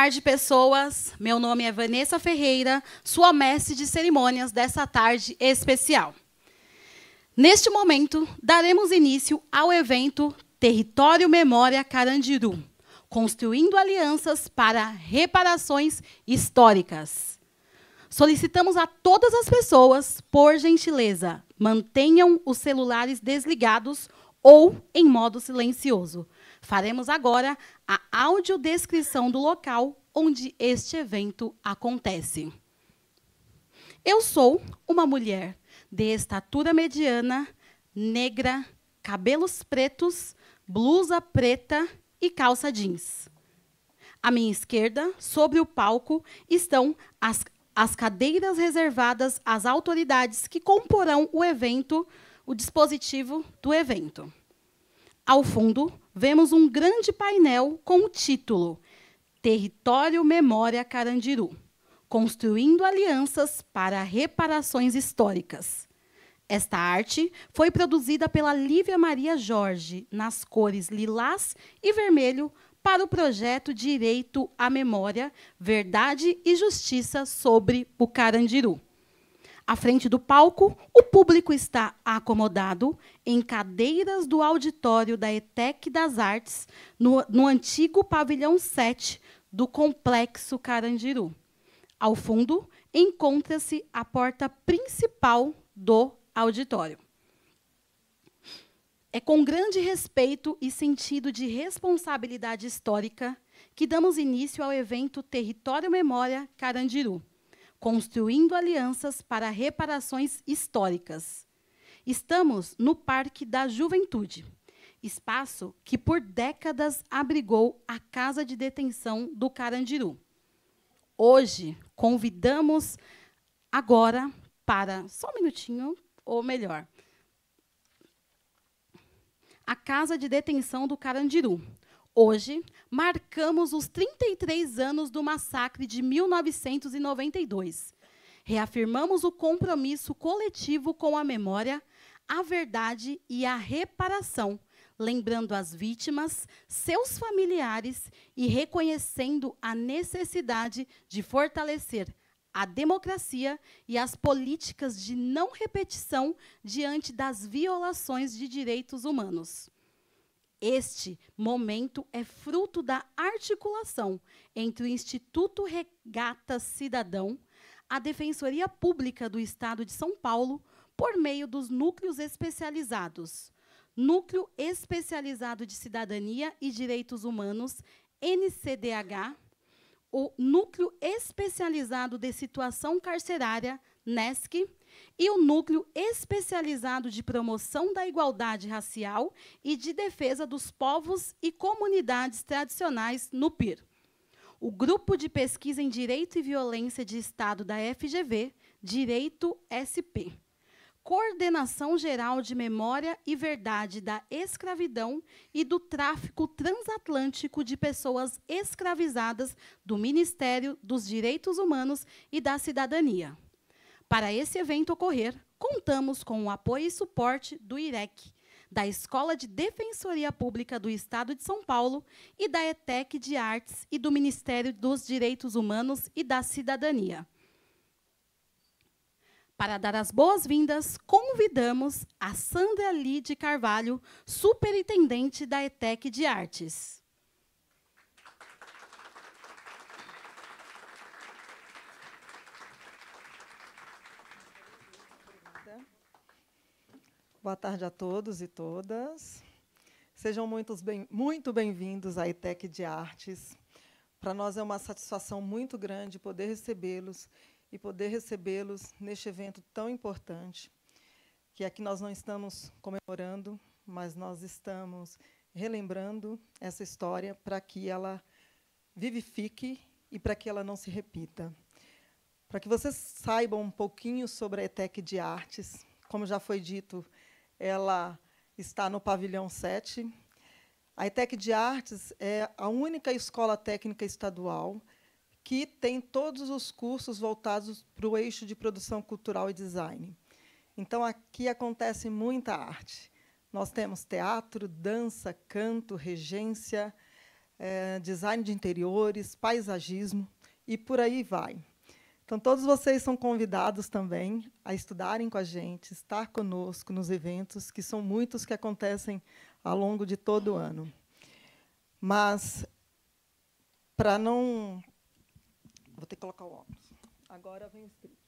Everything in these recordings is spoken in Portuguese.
tarde, pessoas. Meu nome é Vanessa Ferreira, sua mestre de cerimônias dessa tarde especial. Neste momento, daremos início ao evento Território Memória Carandiru, construindo alianças para reparações históricas. Solicitamos a todas as pessoas, por gentileza, mantenham os celulares desligados ou em modo silencioso. Faremos agora a audiodescrição do local onde este evento acontece. Eu sou uma mulher de estatura mediana, negra, cabelos pretos, blusa preta e calça jeans. À minha esquerda, sobre o palco, estão as cadeiras reservadas às autoridades que comporão o evento, o dispositivo do evento. Ao fundo, vemos um grande painel com o título Território Memória Carandiru, construindo alianças para reparações históricas. Esta arte foi produzida pela Lívia Maria Jorge, nas cores lilás e vermelho, para o projeto Direito à Memória, Verdade e Justiça sobre o Carandiru. À frente do palco, o público está acomodado em cadeiras do auditório da ETEC das Artes, no antigo pavilhão 7 do Complexo Carandiru. Ao fundo, encontra-se a porta principal do auditório. É com grande respeito e sentido de responsabilidade histórica que damos início ao evento Território Memória Carandiru, construindo alianças para reparações históricas. Estamos no Parque da Juventude, espaço que por décadas abrigou a Casa de Detenção do Carandiru. Hoje, convidamos agora para... Só um minutinho, ou melhor. A Casa de Detenção do Carandiru. Hoje, marcamos os 33 anos do massacre de 1992. Reafirmamos o compromisso coletivo com a memória, a verdade e a reparação, lembrando as vítimas, seus familiares e reconhecendo a necessidade de fortalecer a democracia e as políticas de não repetição diante das violações de direitos humanos. Este momento é fruto da articulação entre o Instituto Regata Cidadão, a Defensoria Pública do Estado de São Paulo, por meio dos núcleos especializados. Núcleo Especializado de Cidadania e Direitos Humanos, NCDH, o Núcleo Especializado de Situação Carcerária, NESC, e o Núcleo Especializado de Promoção da Igualdade Racial e de Defesa dos Povos e Comunidades Tradicionais, NUPIR. O Grupo de Pesquisa em Direito e Violência de Estado da FGV, Direito SP. Coordenação Geral de Memória e Verdade da Escravidão e do Tráfico Transatlântico de Pessoas Escravizadas do Ministério dos Direitos Humanos e da Cidadania. Para esse evento ocorrer, contamos com o apoio e suporte do IREC, da Escola de Defensoria Pública do Estado de São Paulo e da ETEC de Artes e do Ministério dos Direitos Humanos e da Cidadania. Para dar as boas-vindas, convidamos a Sandra Lee de Carvalho, superintendente da ETEC de Artes. Boa tarde a todos e todas. Sejam muito bem-vindos à ETEC de Artes. Para nós é uma satisfação muito grande poder recebê-los e poder recebê-los neste evento tão importante, que aqui nós não estamos comemorando, mas nós estamos relembrando essa história para que ela vivifique e para que ela não se repita. Para que vocês saibam um pouquinho sobre a ETEC de Artes, como já foi dito, ela está no pavilhão 7. A ETEC de Artes é a única escola técnica estadual que tem todos os cursos voltados para o eixo de produção cultural e design. Então, aqui acontece muita arte. Nós temos teatro, dança, canto, regência, design de interiores, paisagismo e por aí vai. Então, todos vocês são convidados também a estudarem com a gente, estar conosco nos eventos, que são muitos que acontecem ao longo de todo o ano. Mas, para não... Vou ter que colocar o óculos. Agora vem o script.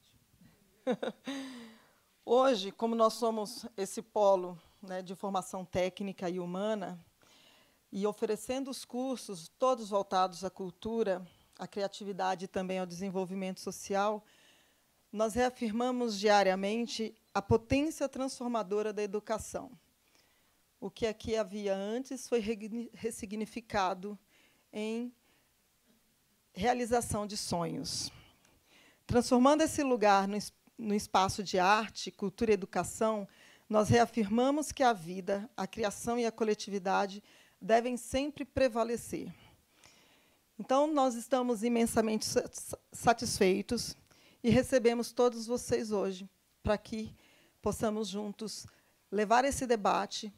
Hoje, como nós somos esse polo, né, de formação técnica e humana, e oferecendo os cursos todos voltados à cultura, à criatividade e também ao desenvolvimento social, nós reafirmamos diariamente a potência transformadora da educação. O que aqui havia antes foi ressignificado em realização de sonhos. Transformando esse lugar no espaço de arte, cultura e educação, nós reafirmamos que a vida, a criação e a coletividade devem sempre prevalecer. Então, nós estamos imensamente satisfeitos e recebemos todos vocês hoje para que possamos juntos levar esse debate,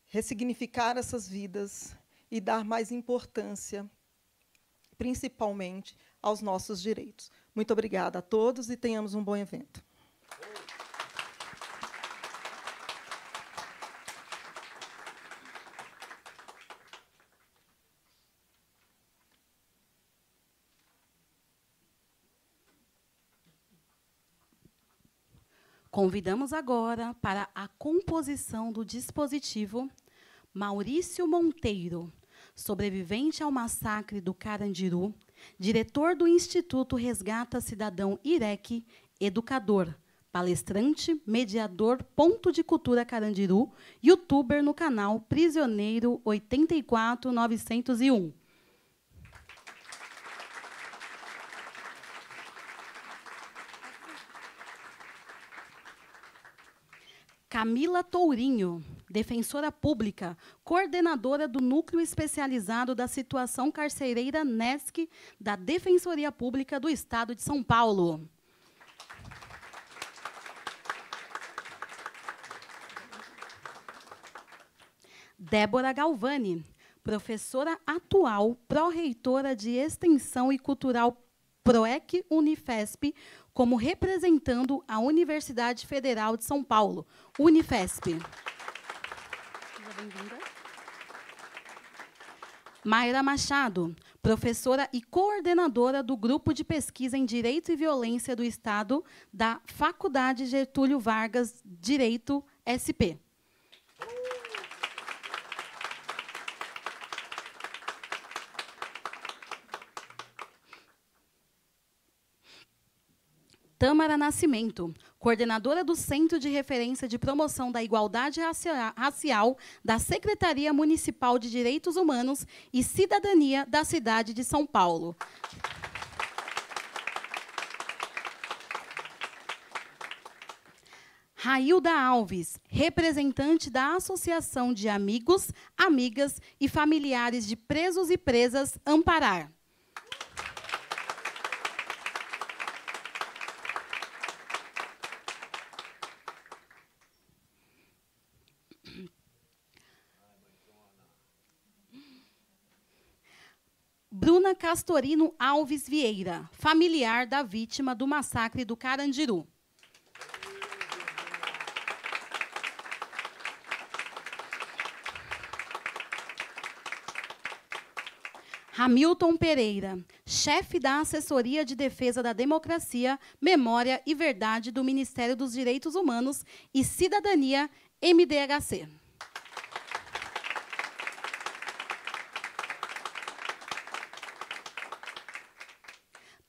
ressignificar essas vidas e dar mais importância, principalmente, aos nossos direitos. Muito obrigada a todos e tenhamos um bom evento. Convidamos agora para a composição do dispositivo Maurício Monteiro, sobrevivente ao massacre do Carandiru, diretor do Instituto Resgata Cidadão IREC, educador, palestrante, mediador, ponto de cultura Carandiru, youtuber no canal Prisioneiro 84901. Camila Tourinho, defensora pública, coordenadora do Núcleo Especializado da Situação Carcereira NESC da Defensoria Pública do Estado de São Paulo. Débora Galvani, professora atual, pró-reitora de Extensão e Cultural PROEC Unifesp, como representando a Universidade Federal de São Paulo, Unifesp. Seja bem-vinda. Mayra Machado, professora e coordenadora do Grupo de Pesquisa em Direito e Violência do Estado da Faculdade Getúlio Vargas Direito, SP. Tâmara Nascimento, coordenadora do Centro de Referência de Promoção da Igualdade Racial da Secretaria Municipal de Direitos Humanos e Cidadania da cidade de São Paulo. Railda Alves, representante da Associação de Amigos, Amigas e Familiares de Presos e Presas Amparar. Bruna Castorino Alves Vieira, familiar da vítima do massacre do Carandiru. Hamilton Pereira, chefe da Assessoria de Defesa da Democracia, Memória e Verdade do Ministério dos Direitos Humanos e Cidadania, MDHC.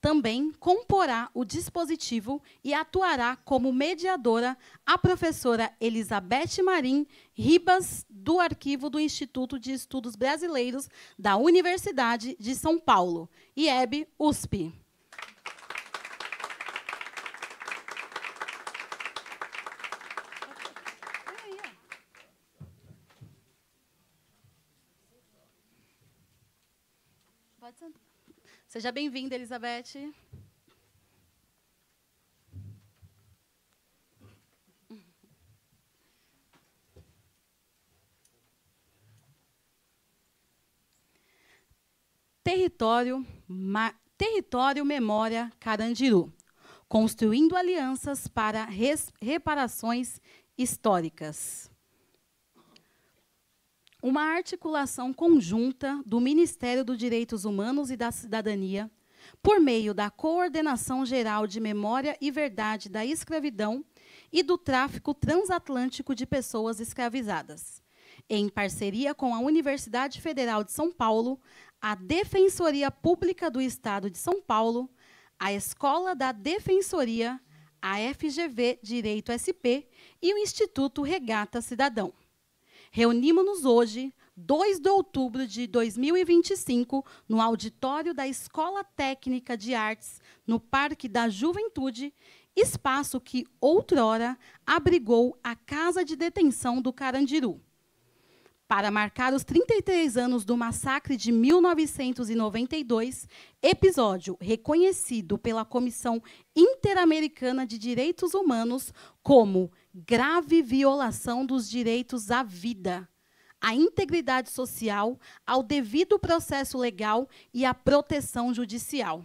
Também comporá o dispositivo e atuará como mediadora a professora Elizabeth Marim Ribas, do Arquivo do Instituto de Estudos Brasileiros da Universidade de São Paulo, IEB-USP. Pode sentar. Seja bem-vinda, Elizabeth. Território Memória Carandiru, construindo alianças para reparações históricas. Uma articulação conjunta do Ministério dos Direitos Humanos e da Cidadania, por meio da Coordenação Geral de Memória e Verdade da Escravidão e do Tráfico Transatlântico de Pessoas Escravizadas, em parceria com a Universidade Federal de São Paulo, a Defensoria Pública do Estado de São Paulo, a Escola da Defensoria, a FGV Direito SP e o Instituto Regata Cidadão. Reunimos-nos hoje, 2 de outubro de 2025, no auditório da Escola Técnica de Artes, no Parque da Juventude, espaço que outrora abrigou a Casa de Detenção do Carandiru, para marcar os 33 anos do massacre de 1992, episódio reconhecido pela Comissão Interamericana de Direitos Humanos como grave violação dos direitos à vida, à integridade social, ao devido processo legal e à proteção judicial.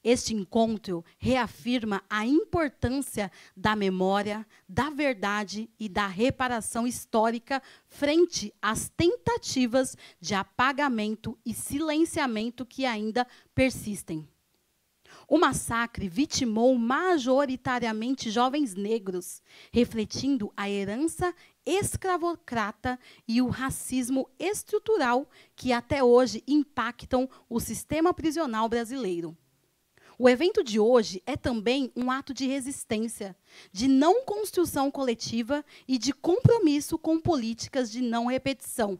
Este encontro reafirma a importância da memória, da verdade e da reparação histórica frente às tentativas de apagamento e silenciamento que ainda persistem. O massacre vitimou majoritariamente jovens negros, refletindo a herança escravocrata e o racismo estrutural que até hoje impactam o sistema prisional brasileiro. O evento de hoje é também um ato de resistência, de não construção coletiva e de compromisso com políticas de não repetição.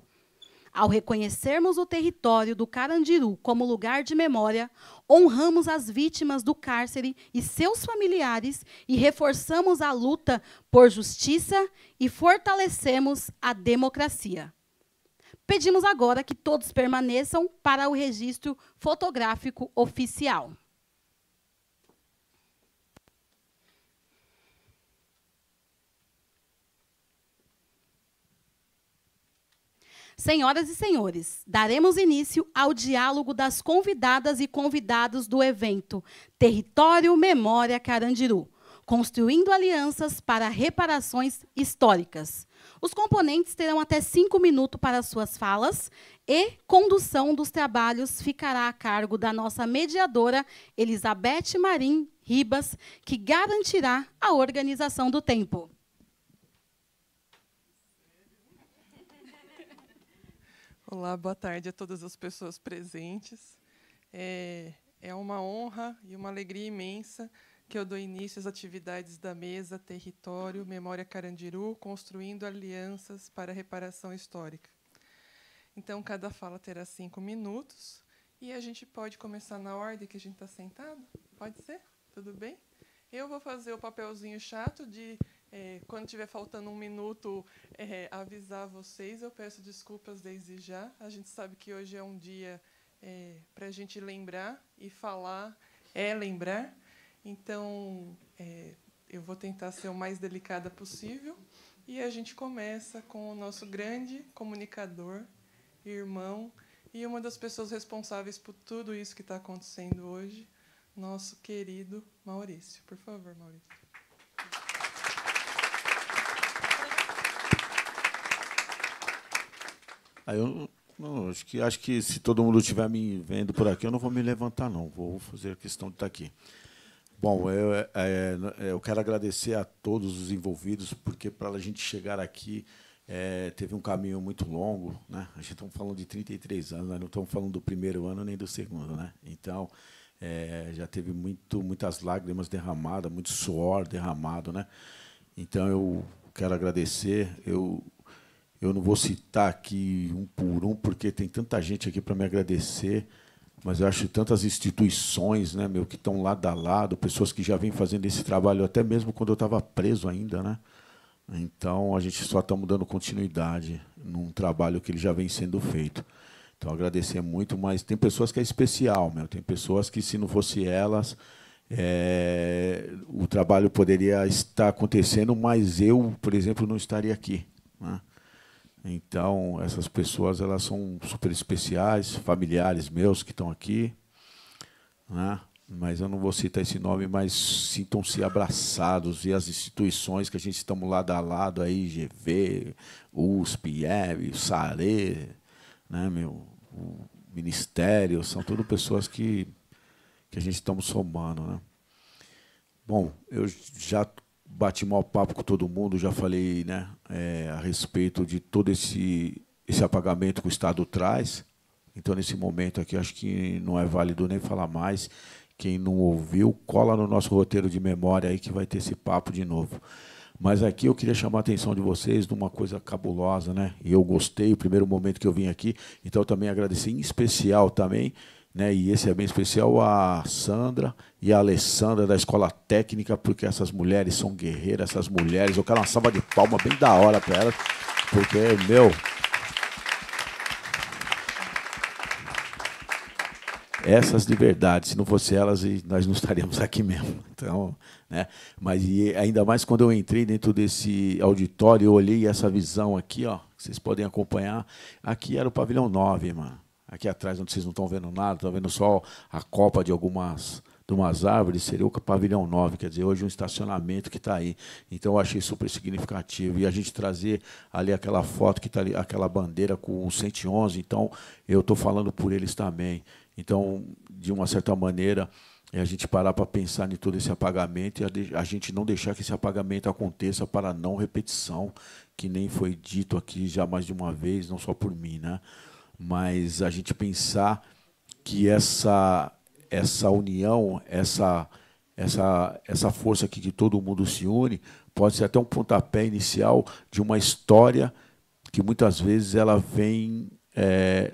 Ao reconhecermos o território do Carandiru como lugar de memória, honramos as vítimas do cárcere e seus familiares e reforçamos a luta por justiça e fortalecemos a democracia. Pedimos agora que todos permaneçam para o registro fotográfico oficial. Senhoras e senhores, daremos início ao diálogo das convidadas e convidados do evento Território Memória Carandiru, construindo alianças para reparações históricas. Os componentes terão até 5 minutos para suas falas e condução dos trabalhos ficará a cargo da nossa mediadora, Elizabeth Marim Ribas, que garantirá a organização do tempo. Olá, boa tarde a todas as pessoas presentes. É uma honra e uma alegria imensa que eu dou início às atividades da mesa Território Memória Carandiru, construindo alianças para a reparação histórica. Então, cada fala terá 5 minutos e a gente pode começar na ordem que a gente está sentado? Pode ser? Tudo bem? Eu vou fazer o papelzinho chato de... quando estiver faltando 1 minuto, avisar vocês. Eu peço desculpas desde já. A gente sabe que hoje é um dia para a gente lembrar e falar lembrar. Então, eu vou tentar ser o mais delicada possível. E a gente começa com o nosso grande comunicador, irmão, e uma das pessoas responsáveis por tudo isso que está acontecendo hoje, nosso querido Maurício. Por favor, Maurício. Acho que se todo mundo estiver me vendo por aqui, eu não vou me levantar, não. Vou fazer a questão de estar aqui. Bom, eu quero agradecer a todos os envolvidos, porque para a gente chegar aqui teve um caminho muito longo, né? A gente está falando de 33 anos, nós não estamos falando do primeiro ano nem do segundo, né? Então, já teve muitas lágrimas derramadas, muito suor derramado, né? Então, eu quero agradecer. Eu não vou citar aqui um por um, porque tem tanta gente aqui para me agradecer, mas eu acho tantas instituições, né, que estão lado a lado, pessoas que já vêm fazendo esse trabalho, até mesmo quando eu estava preso ainda, né? Então, a gente só está dando continuidade num trabalho que ele já vem sendo feito. Então, agradecer muito, mas tem pessoas que é especial, tem pessoas que, se não fosse elas, o trabalho poderia estar acontecendo, mas eu, por exemplo, não estaria aqui, né? Então, essas pessoas elas são super especiais, familiares meus que estão aqui, né? Mas eu não vou citar esse nome, mas sintam-se abraçados, e as instituições que a gente estamos lado a lado, aí, GV, USP, IEB, SARE, né, o Ministério, são tudo pessoas que a gente estamos somando, né? Bom, eu já bati mau papo com todo mundo, já falei, né, a respeito de todo esse apagamento que o Estado traz. Então, nesse momento aqui, acho que não é válido nem falar mais. Quem não ouviu, cola no nosso roteiro de memória aí que vai ter esse papo de novo. Mas aqui eu queria chamar a atenção de vocês de uma coisa cabulosa, né? E eu gostei, o primeiro momento que eu vim aqui, então eu também agradeci em especial também, né? E esse é bem especial, a Sandra e a Alessandra da Escola Técnica, porque essas mulheres são guerreiras, essas mulheres, eu quero uma salva de palmas bem da hora para elas, porque, meu... Essas de verdade, se não fosse elas, nós não estaríamos aqui mesmo. Então, né? Mas e ainda mais quando eu entrei dentro desse auditório, eu olhei essa visão aqui, ó, vocês podem acompanhar. Aqui era o pavilhão 9, mano. Aqui atrás, onde vocês não estão vendo nada, estão vendo só a copa de umas árvores, seria o pavilhão 9, quer dizer, hoje um estacionamento que está aí. Então, eu achei super significativo. E a gente trazer ali aquela foto que está ali, aquela bandeira com o 111, então, eu estou falando por eles também. Então, de uma certa maneira, a gente parar para pensar em todo esse apagamento e a gente não deixar que esse apagamento aconteça para não repetição, que nem foi dito aqui já mais de uma vez, não só por mim, né? Mas a gente pensar que essa união, essa força aqui de todo mundo se une, pode ser até um pontapé inicial de uma história que muitas vezes ela vem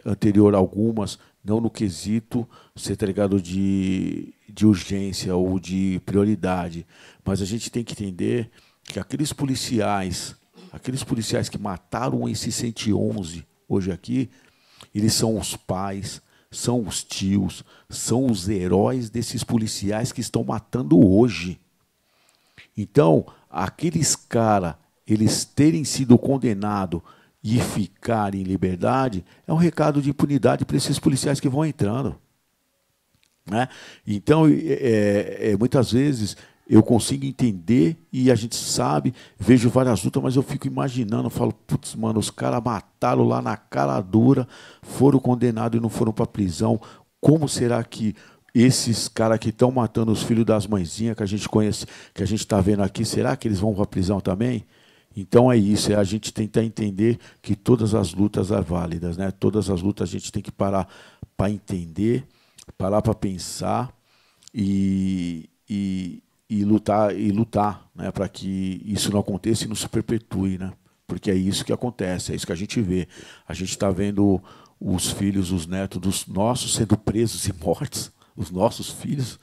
anterior a algumas, não no quesito ser ligado de urgência ou de prioridade, mas a gente tem que entender que aqueles policiais que mataram esse 111 hoje aqui, eles são os pais, são os tios, são os heróis desses policiais que estão matando hoje. Então, aqueles caras, eles terem sido condenados e ficar em liberdade, é um recado de impunidade para esses policiais que vão entrando, né? Então, muitas vezes, eu consigo entender e a gente sabe, vejo várias lutas, mas eu fico imaginando, falo, putz, mano, os caras mataram lá na cara dura, foram condenados e não foram para prisão. Como será que esses caras que estão matando os filhos das mãezinhas, que a gente conhece, que a gente está vendo aqui, será que eles vão para prisão também? Então é isso, é a gente tentar entender que todas as lutas são válidas, né? Todas as lutas a gente tem que parar para entender, parar para pensar e lutar, né? Para que isso não aconteça e não se perpetue, né? Porque é isso que acontece, é isso que a gente vê. A gente está vendo os filhos, os netos dos nossos sendo presos e mortos, os nossos filhos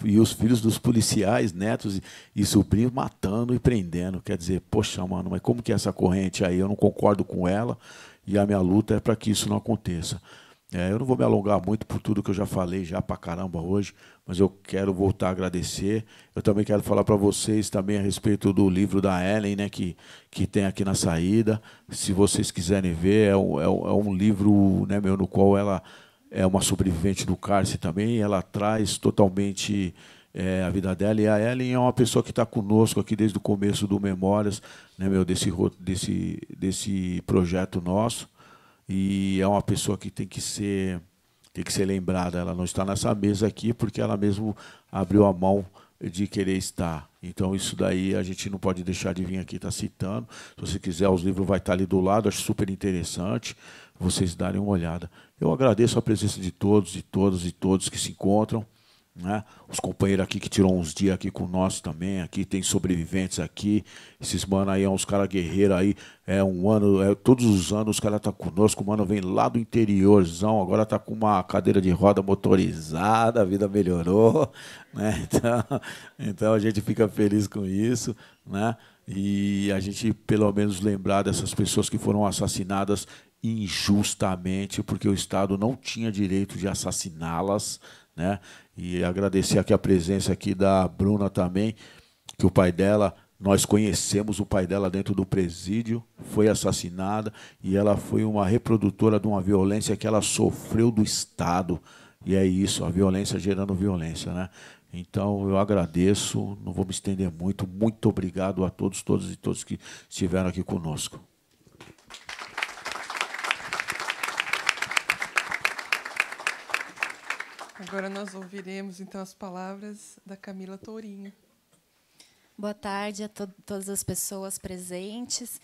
e os filhos dos policiais, netos e sobrinhos matando e prendendo. Quer dizer, poxa, mano, mas como que é essa corrente aí? Eu não concordo com ela e a minha luta é para que isso não aconteça. Eu não vou me alongar muito por tudo que eu já falei já pra caramba hoje, mas eu quero voltar a agradecer. Eu também quero falar para vocês também a respeito do livro da Ellen, né, que tem aqui na saída. Se vocês quiserem ver, é um livro, né, no qual ela é uma sobrevivente do cárcere também, ela traz totalmente a vida dela, e a Ellen é uma pessoa que está conosco aqui desde o começo do Memórias, né, desse projeto nosso, e é uma pessoa que tem que ser lembrada. Ela não está nessa mesa aqui porque ela mesmo abriu a mão de querer estar. Então, isso daí a gente não pode deixar de vir aqui estar citando. Se você quiser, os livros vai estar ali do lado, acho super interessante vocês darem uma olhada. Eu agradeço a presença de todos e todas e todos que se encontram, né? Os companheiros aqui que tiram uns dias aqui com nós também, aqui tem sobreviventes aqui, esses mano aí, uns caras guerreiros aí, todos os anos os caras estão conosco, o mano vem lá do interiorzão, agora está com uma cadeira de roda motorizada, a vida melhorou, né? Então a gente fica feliz com isso, né? E a gente pelo menos lembrar dessas pessoas que foram assassinadas injustamente, porque o Estado não tinha direito de assassiná-las, né? E agradecer aqui a presença aqui da Bruna também, que o pai dela Nós conhecemos o pai dela dentro do presídio, foi assassinada, e ela foi uma reprodutora de uma violência que ela sofreu do Estado. E é isso, a violência gerando violência, né? Então, eu agradeço, não vou me estender muito. Muito obrigado a todos e todos que estiveram aqui conosco. Agora nós ouviremos, então, as palavras da Camila Tourinho. Boa tarde a todas as pessoas presentes.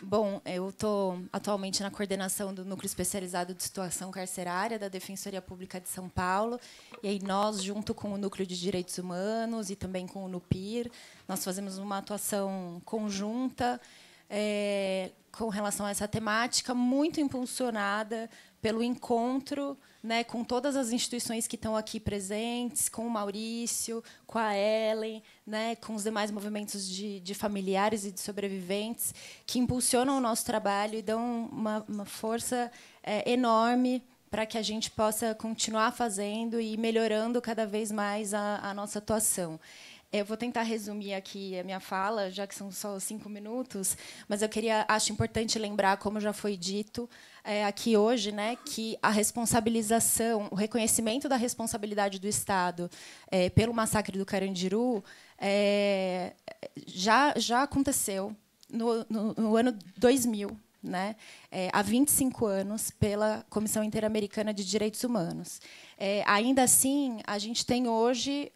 Bom, eu estou atualmente na coordenação do Núcleo Especializado de Situação Carcerária da Defensoria Pública de São Paulo. E aí nós, junto com o Núcleo de Direitos Humanos e também com o NUPIR, nós fazemos uma atuação conjunta com relação a essa temática, muito impulsionada pelo encontro, né, com todas as instituições que estão aqui presentes, com o Maurício, com a Ellen, né, com os demais movimentos de familiares e de sobreviventes, que impulsionam o nosso trabalho e dão uma força enorme para que a gente possa continuar fazendo e melhorando cada vez mais a nossa atuação. Eu vou tentar resumir aqui a minha fala, já que são só 5 minutos, mas acho importante lembrar, como já foi dito aqui hoje, né, que a responsabilização, o reconhecimento da responsabilidade do Estado pelo massacre do Carandiru já aconteceu no ano 2000, né, há 25 anos, pela Comissão Interamericana de Direitos Humanos. Ainda assim, a gente tem hoje,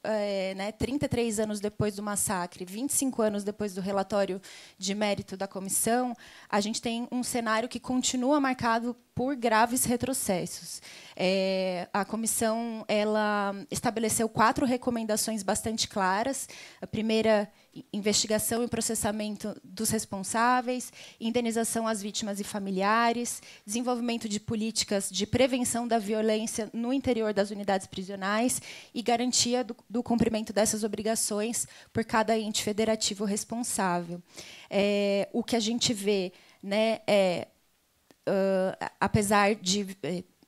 33 anos depois do massacre, 25 anos depois do relatório de mérito da comissão, a gente tem um cenário que continua marcado por graves retrocessos. A comissão ela estabeleceu 4 recomendações bastante claras. A primeira, investigação e processamento dos responsáveis, indenização às vítimas e familiares, desenvolvimento de políticas de prevenção da violência no interior das unidades prisionais e garantia do cumprimento dessas obrigações por cada ente federativo responsável. O que a gente vê, né, apesar de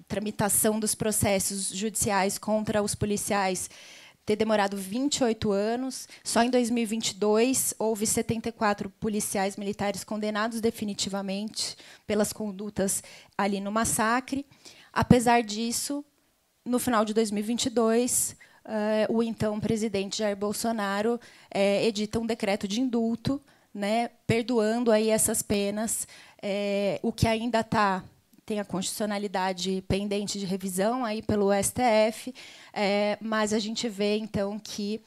tramitação dos processos judiciais contra os policiais ter demorado 28 anos, só em 2022 houve 74 policiais militares condenados definitivamente pelas condutas ali no massacre. Apesar disso, no final de 2022, o então presidente Jair Bolsonaro edita um decreto de indulto, né, perdoando aí essas penas, o que ainda tem a constitucionalidade pendente de revisão aí pelo STF, mas a gente vê, então, que,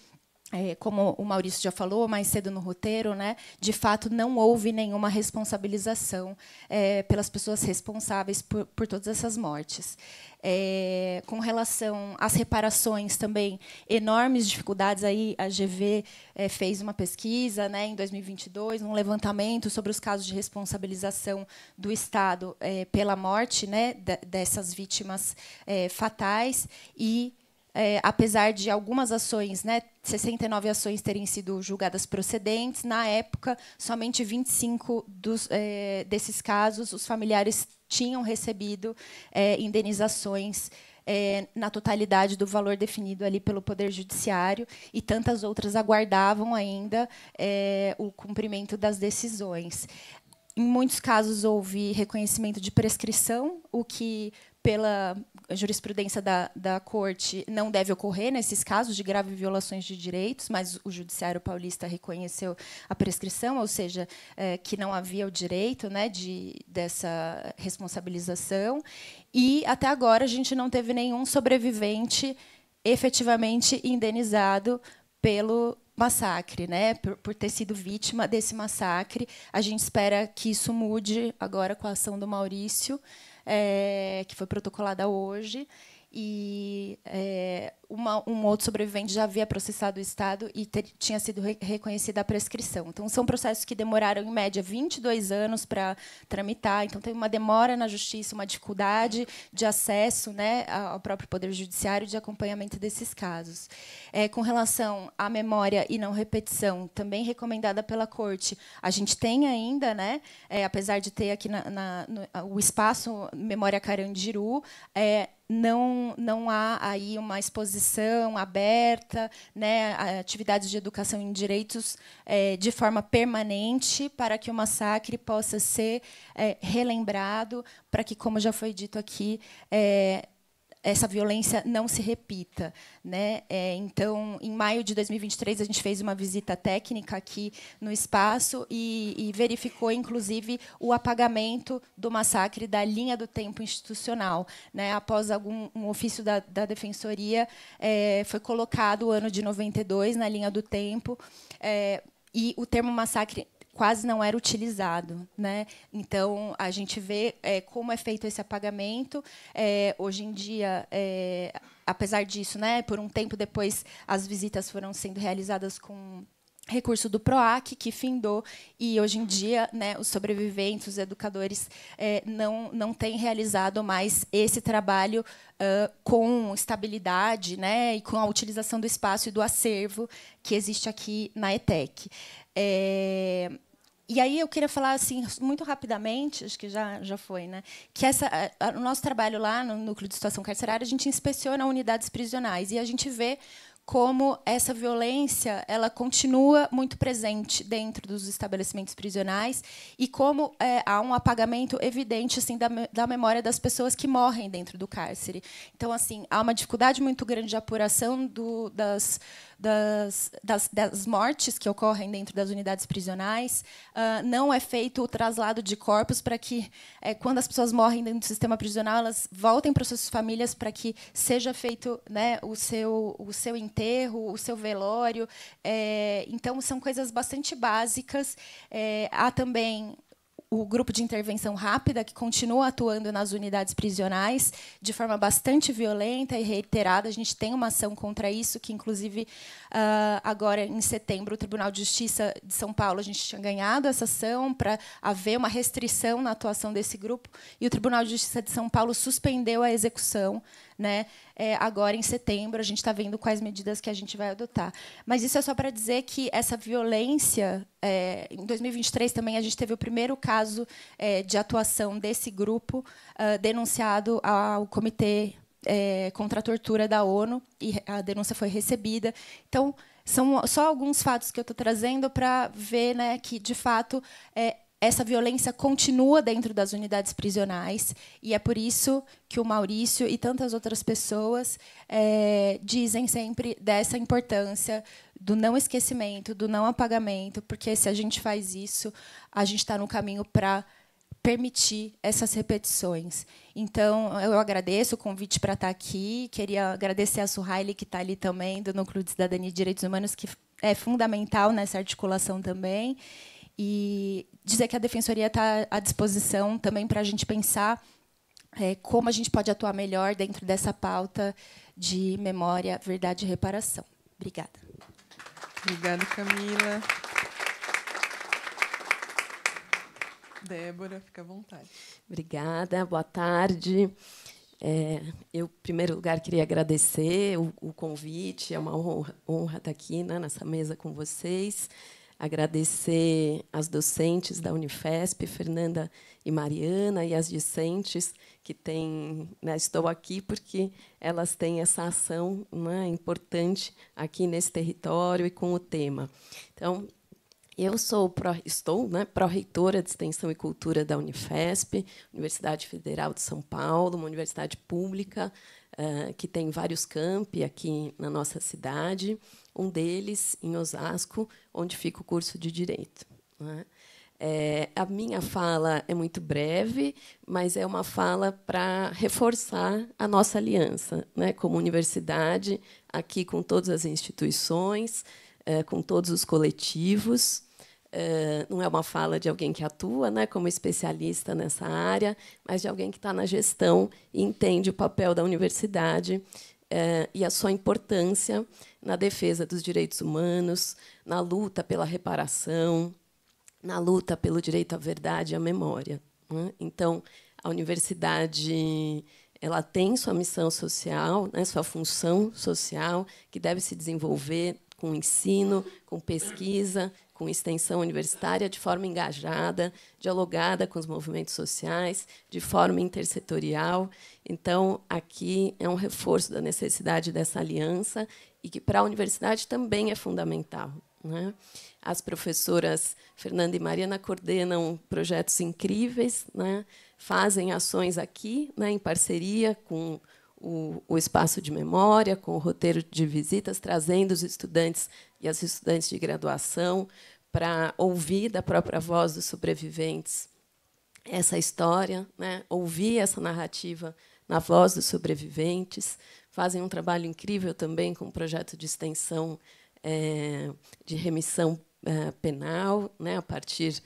como o Maurício já falou mais cedo no roteiro, né, de fato, não houve nenhuma responsabilização pelas pessoas responsáveis por todas essas mortes. Com relação às reparações, também, enormes dificuldades. Aí a GV fez uma pesquisa, né, em 2022, um levantamento sobre os casos de responsabilização do Estado pela morte, né, dessas vítimas fatais. E, apesar de algumas ações, né, 69 ações terem sido julgadas procedentes, na época, somente 25 desses casos, os familiares tinham recebido indenizações na totalidade do valor definido ali pelo Poder Judiciário, e tantas outras aguardavam ainda o cumprimento das decisões. Em muitos casos, houve reconhecimento de prescrição, o que, pela jurisprudência da Corte, não deve ocorrer nesses casos de graves violações de direitos, mas o Judiciário Paulista reconheceu a prescrição, ou seja, que não havia o direito, né, dessa responsabilização. E, até agora, a gente não teve nenhum sobrevivente efetivamente indenizado pelo massacre, né, por ter sido vítima desse massacre. A gente espera que isso mude agora com a ação do Maurício, que foi protocolada hoje, e um outro sobrevivente já havia processado o Estado e tinha sido reconhecida a prescrição. Então, são processos que demoraram, em média, 22 anos para tramitar. Então, tem uma demora na Justiça, uma dificuldade de acesso, né, ao próprio Poder Judiciário, de acompanhamento desses casos. Com relação à memória e não repetição, também recomendada pela Corte, a gente tem ainda, né, apesar de ter aqui o espaço Memória Carandiru, não há aí uma exposição exposição aberta, né, atividades de educação em direitos de forma permanente, para que o massacre possa ser relembrado, para que, como já foi dito aqui, essa violência não se repita, né? Então, em maio de 2023, a gente fez uma visita técnica aqui no espaço e verificou, inclusive, o apagamento do massacre da linha do tempo institucional, né? Após um ofício da Defensoria, foi colocado o ano de 92 na linha do tempo, e o termo massacre quase não era utilizado, né? Então a gente vê como é feito esse apagamento. Hoje em dia, apesar disso, né, por um tempo depois as visitas foram sendo realizadas com recurso do PROAC, que findou, e hoje em dia, né, os sobreviventes, os educadores, não têm realizado mais esse trabalho com estabilidade, né, e com a utilização do espaço e do acervo que existe aqui na ETEC. E aí eu queria falar assim muito rapidamente, acho que já foi, né, que o nosso trabalho lá no Núcleo de Situação Carcerária, a gente inspeciona unidades prisionais e a gente vê como essa violência ela continua muito presente dentro dos estabelecimentos prisionais e como há um apagamento evidente assim da memória das pessoas que morrem dentro do cárcere. Então, assim, há uma dificuldade muito grande de apuração das mortes que ocorrem dentro das unidades prisionais. Não é feito o traslado de corpos para que, quando as pessoas morrem dentro do sistema prisional, elas voltem para suas famílias para que seja feito, né, o seu enterro, o seu velório. Então, são coisas bastante básicas. Há também o grupo de intervenção rápida, que continua atuando nas unidades prisionais de forma bastante violenta e reiterada. A gente tem uma ação contra isso, que, inclusive, agora, em setembro, o Tribunal de Justiça de São Paulo, a gente tinha ganhado essa ação para haver uma restrição na atuação desse grupo, e o Tribunal de Justiça de São Paulo suspendeu a execução, né? Agora, em setembro, a gente está vendo quais medidas que a gente vai adotar. Mas isso é só para dizer que essa violência... em 2023, também, a gente teve o primeiro caso de atuação desse grupo denunciado ao Comitê contra a Tortura da ONU, e a denúncia foi recebida. Então, são só alguns fatos que eu estou trazendo para ver, né, que, de fato, essa violência continua dentro das unidades prisionais, e é por isso que o Maurício e tantas outras pessoas dizem sempre dessa importância do não esquecimento, do não apagamento, porque, se a gente faz isso, a gente está no caminho para permitir essas repetições. Então, eu agradeço o convite para estar aqui. Queria agradecer a Suhaili, que está ali também, do Núcleo de Cidadania e Direitos Humanos, que é fundamental nessa articulação também. E dizer que a Defensoria está à disposição também para a gente pensar como a gente pode atuar melhor dentro dessa pauta de memória, verdade e reparação. Obrigada. Obrigada, Camila. Débora, fica à vontade. Obrigada, boa tarde. Eu, em primeiro lugar, queria agradecer o convite. É uma honra estar aqui, né, nessa mesa com vocês. Agradecer às docentes da Unifesp, Fernanda e Mariana, e às discentes que têm... Né, estou aqui porque elas têm essa ação, né, importante aqui nesse território e com o tema. Então, eu estou, né, pró-reitora de Extensão e Cultura da Unifesp, Universidade Federal de São Paulo, uma universidade pública que tem vários campi aqui na nossa cidade, um deles em Osasco, onde fica o curso de Direito, né? A minha fala é muito breve, mas é uma fala para reforçar a nossa aliança, né, como universidade, aqui com todas as instituições, com todos os coletivos. Não é uma fala de alguém que atua, né, como especialista nessa área, mas de alguém que está na gestão e entende o papel da universidade e a sua importância na defesa dos direitos humanos, na luta pela reparação, na luta pelo direito à verdade e à memória, né? Então, a universidade tem sua missão social, né, sua função social, que deve se desenvolver com ensino, com pesquisa, com extensão universitária, de forma engajada, dialogada com os movimentos sociais, de forma intersetorial. Então, aqui é um reforço da necessidade dessa aliança e que, para a universidade, também é fundamental, né? As professoras Fernanda e Mariana coordenam projetos incríveis, né? Fazem ações aqui, né, em parceria com o espaço de memória, com o roteiro de visitas, trazendo os estudantes e as estudantes de graduação para ouvir da própria voz dos sobreviventes essa história, né? Ouvir essa narrativa na voz dos sobreviventes. Fazem um trabalho incrível também com o projeto de extensão de remissão penal, né? A partir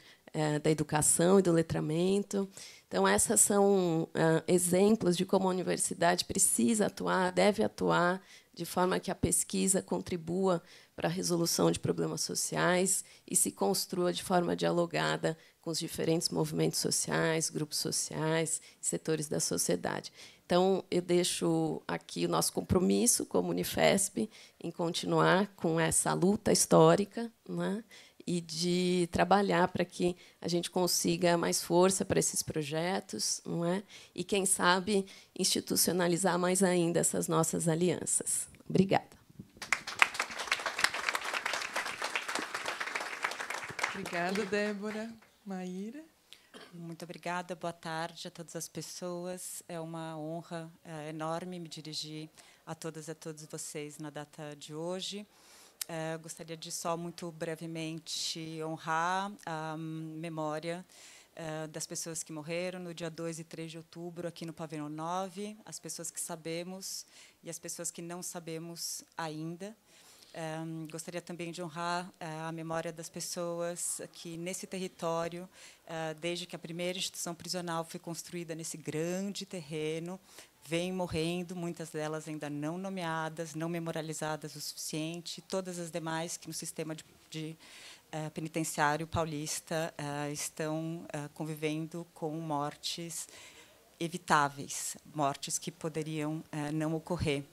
da educação e do letramento. Então, esses são exemplos de como a universidade precisa atuar, deve atuar, de forma que a pesquisa contribua para a resolução de problemas sociais e se construa de forma dialogada com os diferentes movimentos sociais, grupos sociais, setores da sociedade. Então, eu deixo aqui o nosso compromisso como Unifesp em continuar com essa luta histórica, né? E de trabalhar para que a gente consiga mais força para esses projetos, não é? E, quem sabe, institucionalizar mais ainda essas nossas alianças. Obrigada. Obrigada, Débora. Maíra? Muito obrigada. Boa tarde a todas as pessoas. É uma honra enorme me dirigir a todas e a todos vocês na data de hoje. Gostaria de só muito brevemente honrar a memória das pessoas que morreram no dia 2 e 3 de outubro aqui no Pavilhão 9, as pessoas que sabemos e as pessoas que não sabemos ainda. Gostaria também de honrar a memória das pessoas que, nesse território, desde que a primeira instituição prisional foi construída nesse grande terreno, vêm morrendo, muitas delas ainda não nomeadas, não memorializadas o suficiente, todas as demais que no sistema penitenciário paulista estão convivendo com mortes evitáveis, mortes que poderiam não ocorrer.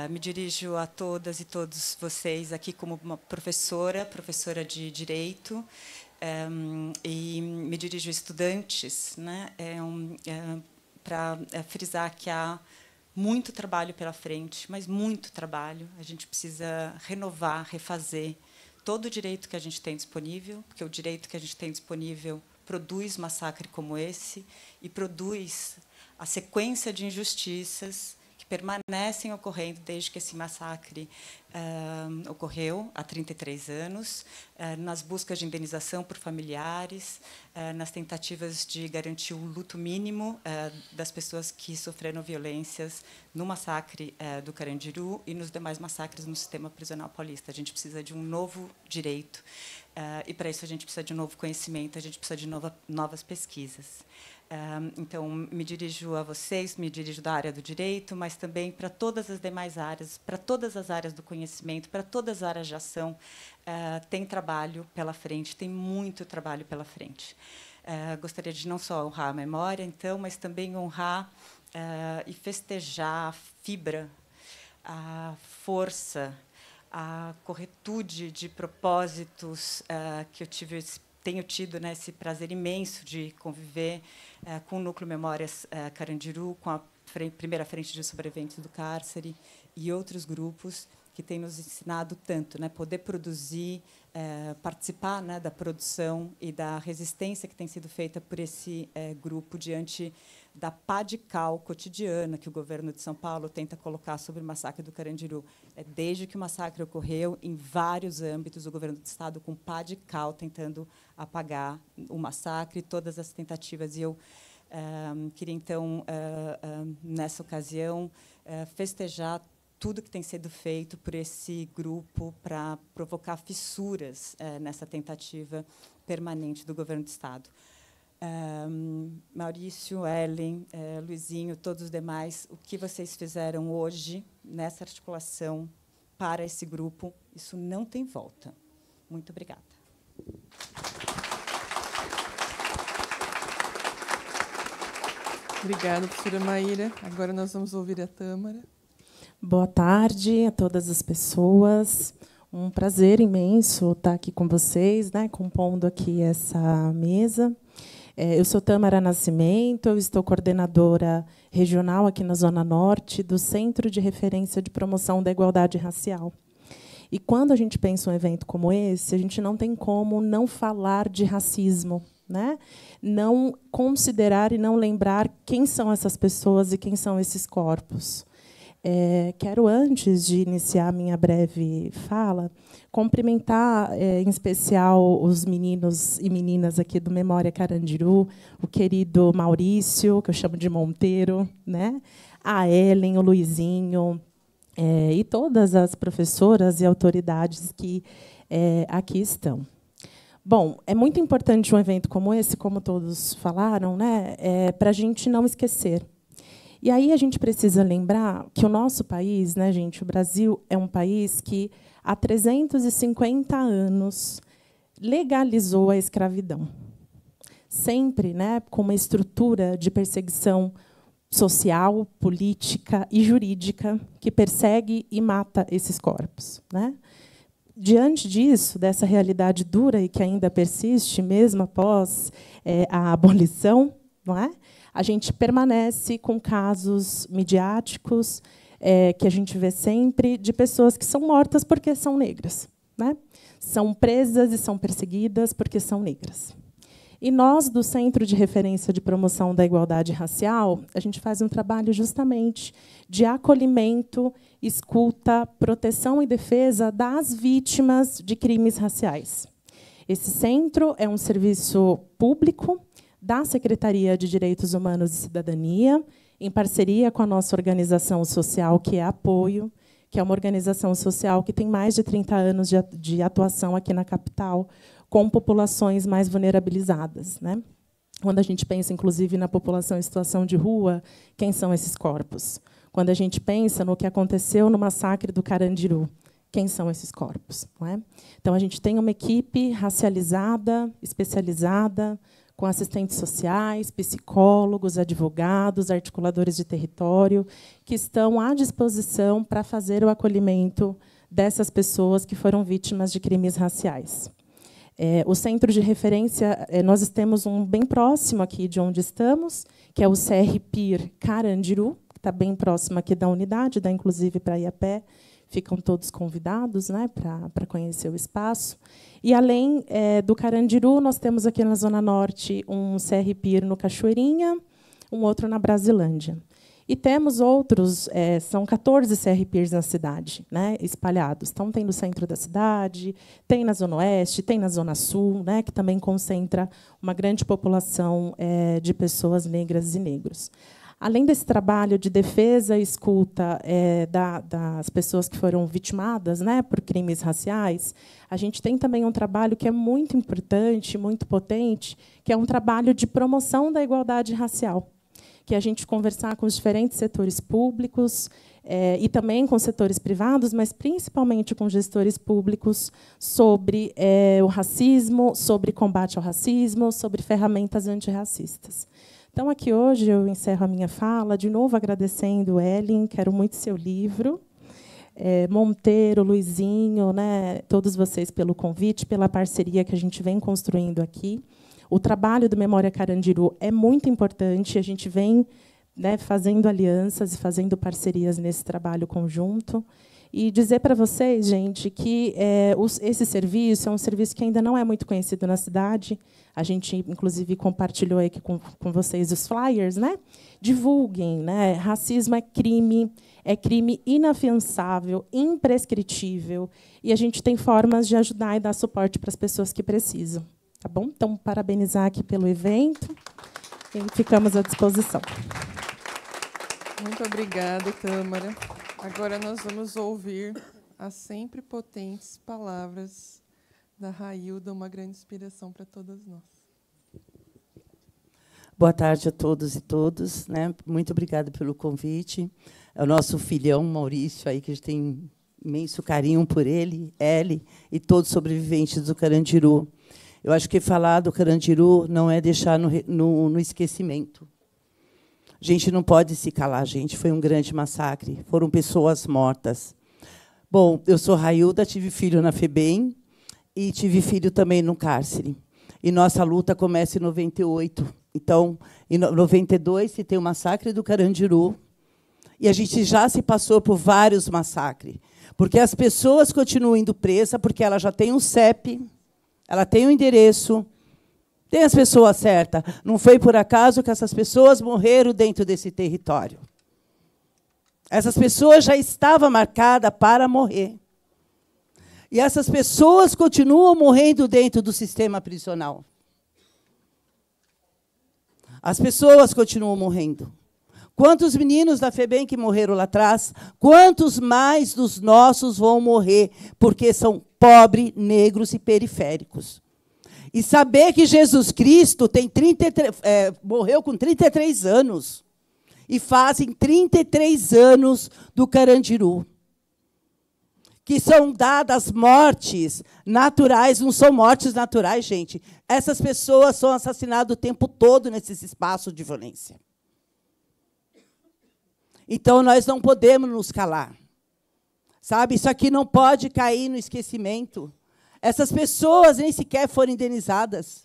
Me dirijo a todas e todos vocês aqui como uma professora de Direito, e me dirijo a estudantes, né, para frisar que há muito trabalho pela frente, mas muito trabalho. A gente precisa renovar, refazer todo o direito que a gente tem disponível, porque o direito que a gente tem disponível produz massacre como esse e produz a sequência de injustiças que permanecem ocorrendo desde que esse massacre ocorreu há 33 anos, nas buscas de indenização por familiares, nas tentativas de garantir o luto mínimo das pessoas que sofreram violências no massacre do Carandiru e nos demais massacres no sistema prisional paulista. A gente precisa de um novo direito, e, para isso, a gente precisa de um novo conhecimento, a gente precisa de novas pesquisas. Então, me dirijo a vocês, me dirijo da área do direito, mas também para todas as demais áreas, para todas as áreas do conhecimento, para todas as áreas de ação. Tem trabalho pela frente, tem muito trabalho pela frente. Gostaria de não só honrar a memória, então, mas também honrar e festejar a fibra, a força, a corretude de propósitos que eu tenho tido, né, esse prazer imenso de conviver com o Núcleo Memórias Carandiru, com a primeira frente de sobreviventes do cárcere e outros grupos que têm nos ensinado tanto, né, poder produzir, participar, né, da produção e da resistência que tem sido feita por esse grupo diante da pá de cal cotidiana que o governo de São Paulo tenta colocar sobre o massacre do Carandiru. Desde que o massacre ocorreu, em vários âmbitos, o governo do Estado com pá de cal tentando apagar o massacre, todas as tentativas. E eu queria, então, nessa ocasião, festejar tudo que tem sido feito por esse grupo para provocar fissuras nessa tentativa permanente do governo do Estado. Maurício, Ellen, Luizinho, todos os demais, o que vocês fizeram hoje nessa articulação para esse grupo, isso não tem volta. Muito obrigada. Obrigada, professora Maíra. Agora nós vamos ouvir a Tâmara. Boa tarde a todas as pessoas. Um prazer imenso estar aqui com vocês, né, compondo aqui essa mesa. Eu sou Tâmara Nascimento, eu estou coordenadora regional aqui na Zona Norte do Centro de Referência de Promoção da Igualdade Racial. E quando a gente pensa um evento como esse, a gente não tem como não falar de racismo, né? Não considerar e não lembrar quem são essas pessoas e quem são esses corpos. Quero, antes de iniciar minha breve fala, cumprimentar, em especial, os meninos e meninas aqui do Memória Carandiru, o querido Maurício, que eu chamo de Monteiro, né? A Ellen, o Luizinho, e todas as professoras e autoridades que aqui estão. Bom, é muito importante um evento como esse, como todos falaram, né? Para a gente não esquecer. E aí a gente precisa lembrar que o nosso país, né, gente, o Brasil é um país que há 350 anos legalizou a escravidão. Sempre, né, com uma estrutura de perseguição social, política e jurídica que persegue e mata esses corpos, né? Diante disso, dessa realidade dura e que ainda persiste, mesmo após a abolição, não é? A gente permanece com casos midiáticos que a gente vê sempre de pessoas que são mortas porque são negras, né? São presas e são perseguidas porque são negras. E nós, do Centro de Referência de Promoção da Igualdade Racial, a gente faz um trabalho justamente de acolhimento, escuta, proteção e defesa das vítimas de crimes raciais. Esse centro é um serviço público da Secretaria de Direitos Humanos e Cidadania, em parceria com a nossa organização social, que é Apoio, que é uma organização social que tem mais de 30 anos de atuação aqui na capital, com populações mais vulnerabilizadas, né? Quando a gente pensa, inclusive, na população em situação de rua, quem são esses corpos? Quando a gente pensa no que aconteceu no massacre do Carandiru, quem são esses corpos? Não é? Então, a gente tem uma equipe racializada, especializada, com assistentes sociais, psicólogos, advogados, articuladores de território, que estão à disposição para fazer o acolhimento dessas pessoas que foram vítimas de crimes raciais. O centro de referência, nós temos um bem próximo aqui de onde estamos, que é o CRPIR Carandiru, que está bem próximo aqui da unidade, dá inclusive para ir a pé. Ficam todos convidados, né, para conhecer o espaço. E, além do Carandiru, nós temos aqui na Zona Norte um CRPIR no Cachoeirinha, um outro na Brasilândia. E temos outros, são 14 CRPIRs na cidade, né, espalhados. Então, tem no centro da cidade, tem na Zona Oeste, tem na Zona Sul, né, que também concentra uma grande população de pessoas negras e negros. Além desse trabalho de defesa e escuta das pessoas que foram vitimadas, né, por crimes raciais, a gente tem também um trabalho que é muito importante, muito potente, que é um trabalho de promoção da igualdade racial, que é a gente conversar com os diferentes setores públicos e também com setores privados, mas principalmente com gestores públicos, sobre o racismo, sobre combate ao racismo, sobre ferramentas antirracistas. Então, aqui hoje eu encerro a minha fala, de novo agradecendo, Ellen, quero muito seu livro, Monteiro, Luizinho, né, todos vocês pelo convite, pela parceria que a gente vem construindo aqui. O trabalho do Memória Carandiru é muito importante, a gente vem, né, fazendo alianças e fazendo parcerias nesse trabalho conjunto. E dizer para vocês, gente, que esse serviço é um serviço que ainda não é muito conhecido na cidade. A gente, inclusive, compartilhou aqui com vocês os flyers, né? Divulguem, né? Racismo é crime inafiançável, imprescritível, e a gente tem formas de ajudar e dar suporte para as pessoas que precisam. Tá bom? Então, parabenizar aqui pelo evento e ficamos à disposição. Muito obrigada, Tâmara. Agora nós vamos ouvir as sempre potentes palavras da Railda, uma grande inspiração para todas nós. Boa tarde a todos e todas, né? Muito obrigada pelo convite. É o nosso filhão Maurício aí, que a gente tem imenso carinho por ele e todos os sobreviventes do Carandiru. Eu acho que falar do Carandiru não é deixar no esquecimento. A gente não pode se calar, gente. Foi um grande massacre. Foram pessoas mortas. Bom, eu sou Railda, tive filho na FEBEM e tive filho também no cárcere. E nossa luta começa em 98. Então, em 92, se tem o massacre do Carandiru, e a gente já se passou por vários massacres. Porque as pessoas continuam indo presas, porque ela já tem um CEP, ela tem um endereço, tem as pessoas certas. Não foi por acaso que essas pessoas morreram dentro desse território. Essas pessoas já estavam marcadas para morrer. E essas pessoas continuam morrendo dentro do sistema prisional. As pessoas continuam morrendo. Quantos meninos da FEBEM que morreram lá atrás? Quantos mais dos nossos vão morrer? Porque são pobres, negros e periféricos. E saber que Jesus Cristo morreu com 33 anos. E fazem 33 anos do Carandiru. Que são dadas mortes naturais, não são mortes naturais, gente. Essas pessoas são assassinadas o tempo todo nesses espaços de violência. Então, nós não podemos nos calar. Sabe, isso aqui não pode cair no esquecimento. Essas pessoas nem sequer foram indenizadas.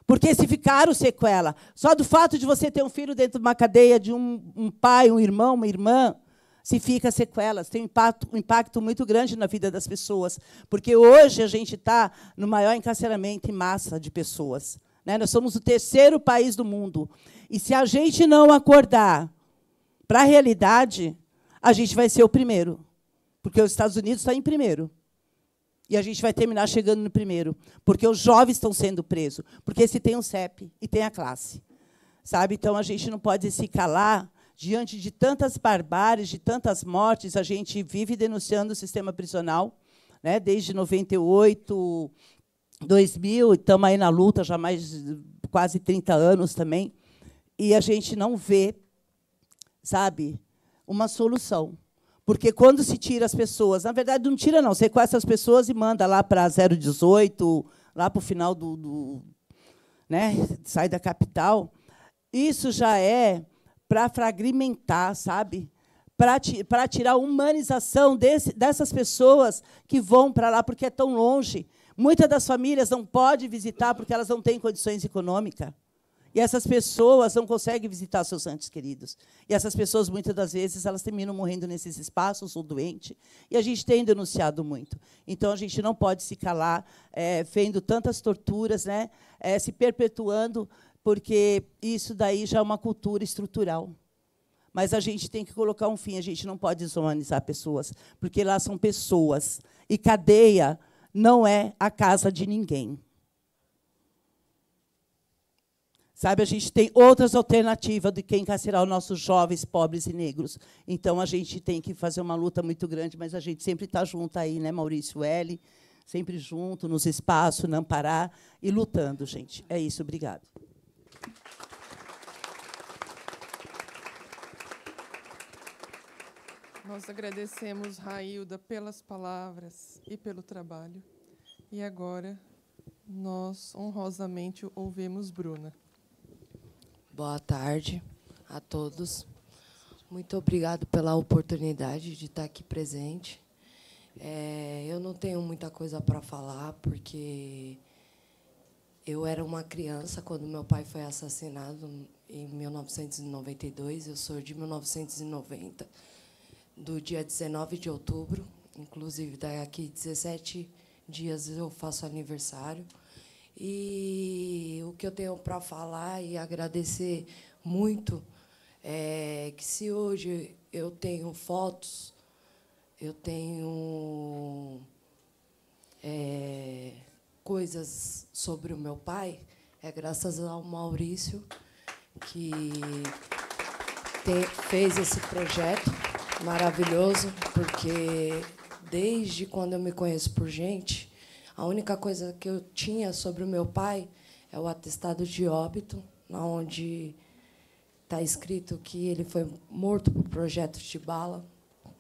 Porque se ficaram sequela, só do fato de você ter um filho dentro de uma cadeia de um pai, um irmão, uma irmã, se fica sequelas, tem um impacto muito grande na vida das pessoas. Porque hoje a gente está no maior encarceramento em massa de pessoas. Né? Nós somos o 3º país do mundo. E se a gente não acordar para a realidade, a gente vai ser o primeiro. Porque os Estados Unidos estão em primeiro. E a gente vai terminar chegando no primeiro. Porque os jovens estão sendo presos. Porque se tem um CEP e tem a classe. Sabe? Então, a gente não pode se calar diante de tantas barbáries, de tantas mortes. A gente vive denunciando o sistema prisional, né? Desde 98, 2000, estamos aí na luta já há mais quase 30 anos também. E a gente não vê, sabe, uma solução. Porque quando se tira as pessoas, na verdade, não tira, não, sequestra as pessoas e manda lá para 018, lá para o final né, sai da capital, isso já é para fragmentar, sabe? Para tirar a humanização dessas pessoas que vão para lá, porque é tão longe. Muitas das famílias não podem visitar porque elas não têm condições econômicas. E essas pessoas não conseguem visitar seus entes queridos. E essas pessoas, muitas das vezes, elas terminam morrendo nesses espaços ou doentes. E a gente tem denunciado muito. Então, a gente não pode se calar, vendo tantas torturas, né, se perpetuando, porque isso daí já é uma cultura estrutural. Mas a gente tem que colocar um fim. A gente não pode desumanizar pessoas, porque lá são pessoas. E cadeia não é a casa de ninguém. Sabe, a gente tem outras alternativas do que encarcerar os nossos jovens, pobres e negros. Então, a gente tem que fazer uma luta muito grande, mas a gente sempre está junto aí, né, Maurício L., sempre junto, nos espaços, não parar e lutando, gente. É isso, obrigado. Nós agradecemos, Railda, pelas palavras e pelo trabalho. E agora, nós, honrosamente, ouvimos Bruna. Boa tarde a todos. Muito obrigado pela oportunidade de estar aqui presente. Eu não tenho muita coisa para falar, porque eu era uma criança quando meu pai foi assassinado, em 1992. Eu sou de 1990, do dia 19 de outubro. Inclusive, daqui 17 dias eu faço aniversário. E o que eu tenho para falar e agradecer muito é que, se hoje eu tenho fotos, eu tenho coisas sobre o meu pai, é graças ao Maurício, que fez esse projeto maravilhoso, porque, desde quando eu me conheço por gente, a única coisa que eu tinha sobre o meu pai é o atestado de óbito, onde está escrito que ele foi morto por projetos de bala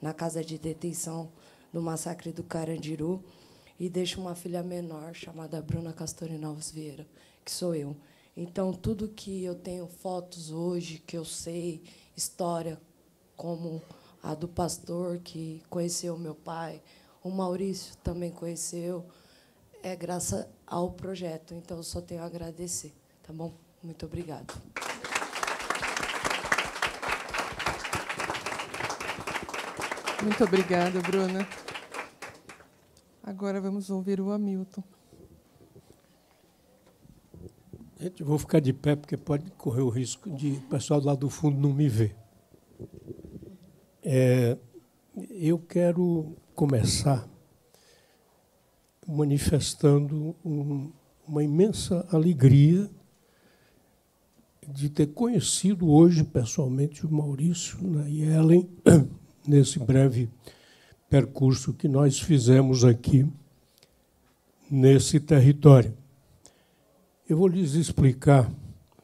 na casa de detenção do massacre do Carandiru, e deixa uma filha menor chamada Bruna Castori Novos Vieira, que sou eu. Então, tudo que eu tenho fotos hoje, que eu sei, história, como a do pastor, que conheceu meu pai, o Maurício também conheceu, é graças ao projeto. Então, eu só tenho a agradecer. Tá bom? Muito obrigada. Muito obrigada, Bruna. Agora vamos ouvir o Hamilton. Gente, eu vou ficar de pé, porque pode correr o risco de o pessoal lá do fundo não me ver. Eu quero começar manifestando uma imensa alegria de ter conhecido hoje, pessoalmente, o Maurício, né, e Ellen, nesse breve percurso que nós fizemos aqui, nesse território. Eu vou lhes explicar,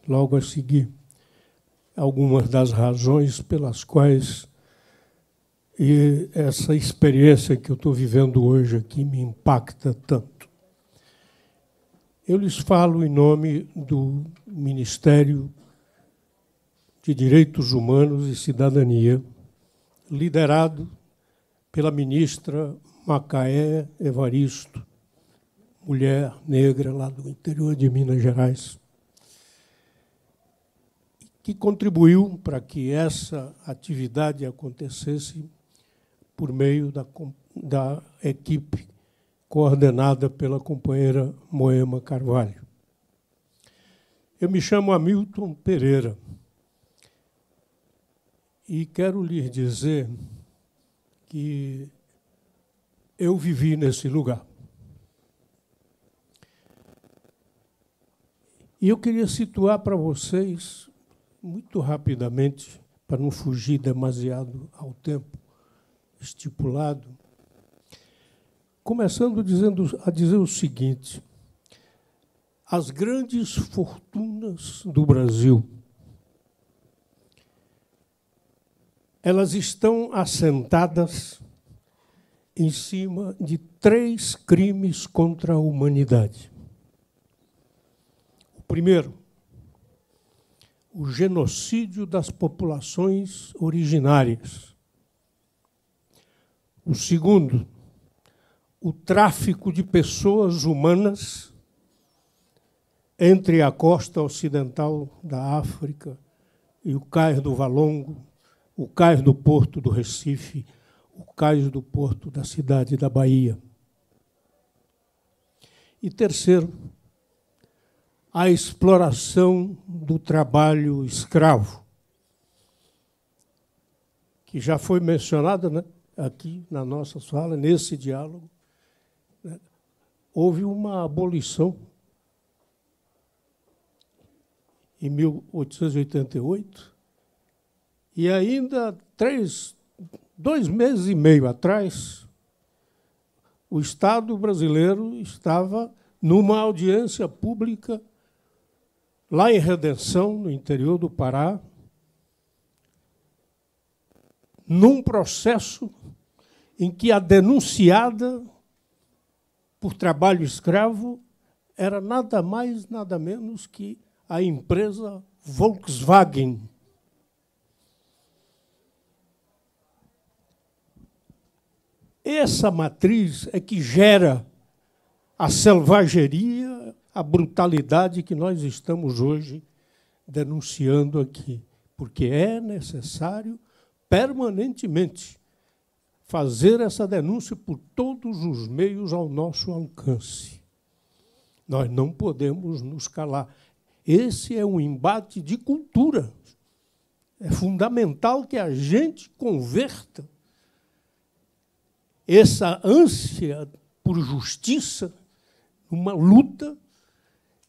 logo a seguir, algumas das razões pelas quais essa experiência que eu estou vivendo hoje aqui me impacta tanto. Eu lhes falo em nome do Ministério de Direitos Humanos e Cidadania, liderado pela ministra Macaé Evaristo, mulher negra lá do interior de Minas Gerais, que contribuiu para que essa atividade acontecesse por meio da equipe coordenada pela companheira Moema Carvalho. Eu me chamo Hamilton Pereira e quero lhes dizer que eu vivi nesse lugar. E eu queria situar para vocês, muito rapidamente, para não fugir demasiado ao tempo estipulado, começando a dizer o seguinte: as grandes fortunas do Brasil, elas estão assentadas em cima de 3 crimes contra a humanidade. O primeiro, o genocídio das populações originárias. O segundo, o tráfico de pessoas humanas entre a costa ocidental da África e o cais do Valongo, o cais do porto do Recife, o cais do porto da cidade da Bahia. E terceiro, a exploração do trabalho escravo, que já foi mencionada, né, aqui na nossa sala, nesse diálogo. Né, houve uma abolição em 1888, e ainda 2 meses e meio atrás, o Estado brasileiro estava numa audiência pública lá em Redenção, no interior do Pará, num processo em que a denunciada por trabalho escravo era nada mais, nada menos que a empresa Volkswagen. Essa matriz é que gera a selvageria, a brutalidade que nós estamos hoje denunciando aqui, porque é necessário permanentemente fazer essa denúncia por todos os meios ao nosso alcance. Nós não podemos nos calar. Esse é um embate de cultura. É fundamental que a gente converta essa ânsia por justiça numa luta,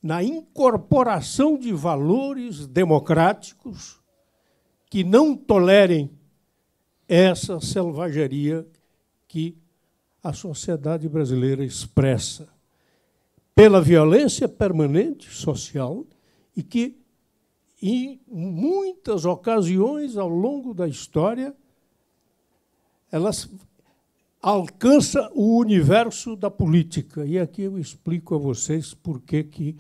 na incorporação de valores democráticos que não tolerem essa selvageria que a sociedade brasileira expressa pela violência permanente social e que, em muitas ocasiões ao longo da história, elas alcança o universo da política. E aqui eu explico a vocês por que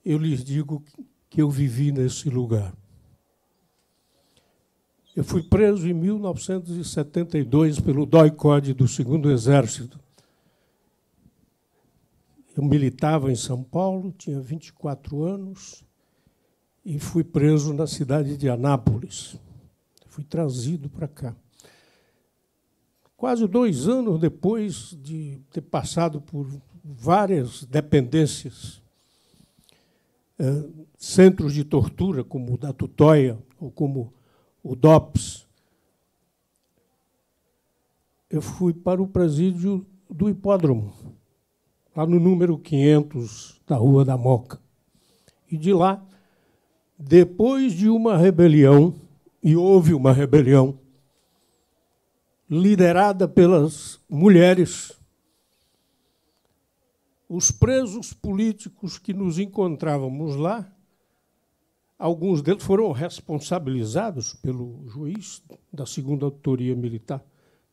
eu lhes digo que eu vivi nesse lugar. Eu fui preso em 1972 pelo DOI-CODE do 2º Exército. Eu militava em São Paulo, tinha 24 anos, e fui preso na cidade de Anápolis. Fui trazido para cá. Quase 2 anos depois de ter passado por várias dependências, centros de tortura, como o da Tutóia, ou como o DOPS, eu fui para o presídio do Hipódromo, lá no número 500 da Rua da Moca. E de lá, depois de uma rebelião, e houve uma rebelião, liderada pelas mulheres, os presos políticos que nos encontrávamos lá, alguns deles foram responsabilizados pelo juiz da 2ª Autoria Militar,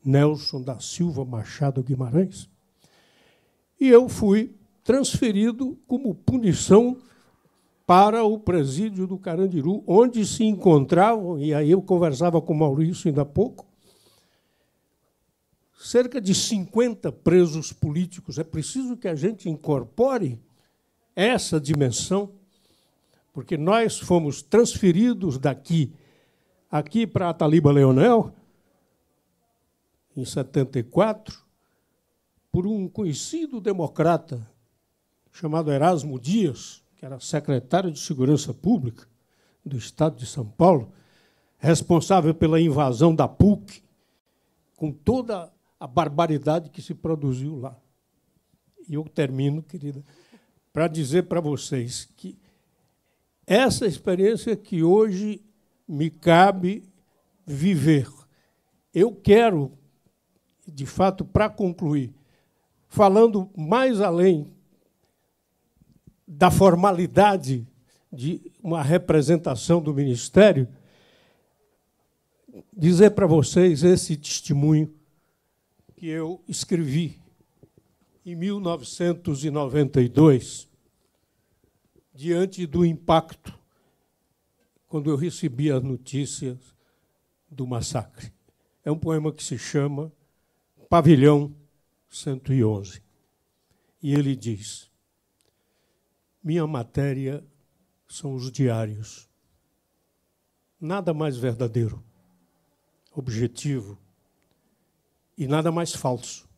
Nelson da Silva Machado Guimarães, e eu fui transferido como punição para o presídio do Carandiru, onde se encontravam, e aí eu conversava com o Maurício ainda há pouco, cerca de 50 presos políticos. É preciso que a gente incorpore essa dimensão, porque nós fomos transferidos daqui aqui para Ataliba Leonel, em 74, por um conhecido democrata chamado Erasmo Dias, que era secretário de Segurança Pública do Estado de São Paulo, responsável pela invasão da PUC, com toda a barbaridade que se produziu lá. E eu termino, querida, para dizer para vocês que essa experiência que hoje me cabe viver, eu quero, de fato, para concluir, falando mais além da formalidade de uma representação do Ministério, dizer para vocês esse testemunho que eu escrevi em 1992, diante do impacto, quando eu recebi as notícias do massacre. É um poema que se chama Pavilhão 111. E ele diz: minha matéria são os diários. Nada mais verdadeiro, objetivo, e nada mais falso.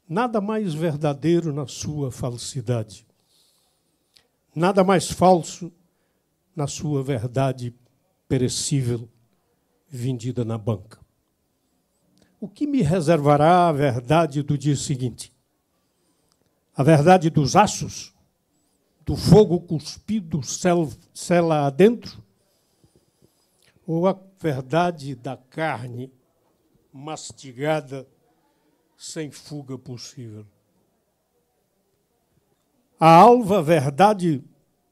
Nada mais verdadeiro na sua falsidade. Nada mais falso na sua verdade perecível, vendida na banca. O que me reservará a verdade do dia seguinte? A verdade dos aços? Do fogo cuspido cela adentro? Ou a verdade da carne mastigada sem fuga possível? A alva verdade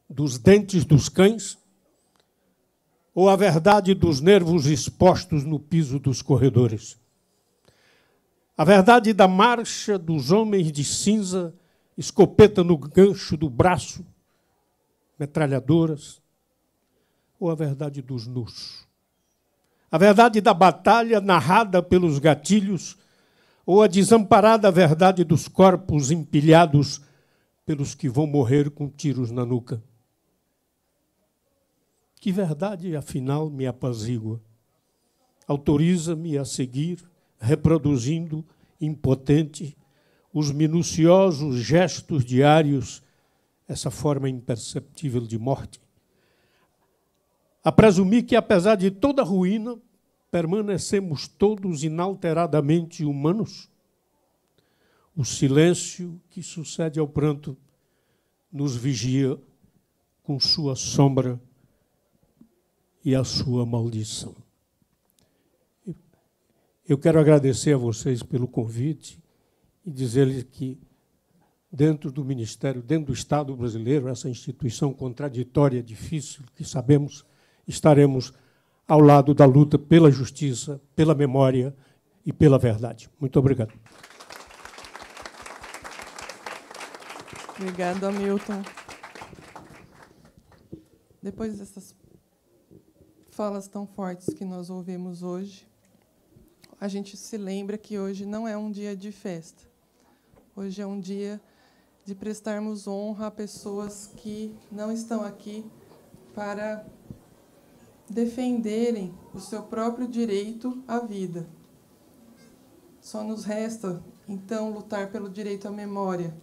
dos dentes dos cães? Ou a verdade dos nervos expostos no piso dos corredores? A verdade da marcha dos homens de cinza, escopeta no gancho do braço, metralhadoras? Ou a verdade dos nus? A verdade da batalha narrada pelos gatilhos? Ou a desamparada verdade dos corpos empilhados pelos que vão morrer com tiros na nuca? Que verdade, afinal, me apazigua? Autoriza-me a seguir, reproduzindo, impotente, os minuciosos gestos diários, essa forma imperceptível de morte? A presumir que, apesar de toda ruína, permanecemos todos inalteradamente humanos? O silêncio que sucede ao pranto nos vigia com sua sombra e a sua maldição. Eu quero agradecer a vocês pelo convite e dizer-lhes que, dentro do Ministério, dentro do Estado brasileiro, essa instituição contraditória, difícil, que sabemos, estaremos ao lado da luta pela justiça, pela memória e pela verdade. Muito obrigado. Obrigada, Hamilton. Depois dessas falas tão fortes que nós ouvimos hoje, a gente se lembra que hoje não é um dia de festa. Hoje é um dia de prestarmos honra a pessoas que não estão aqui para defenderem o seu próprio direito à vida. Só nos resta, então, lutar pelo direito à memória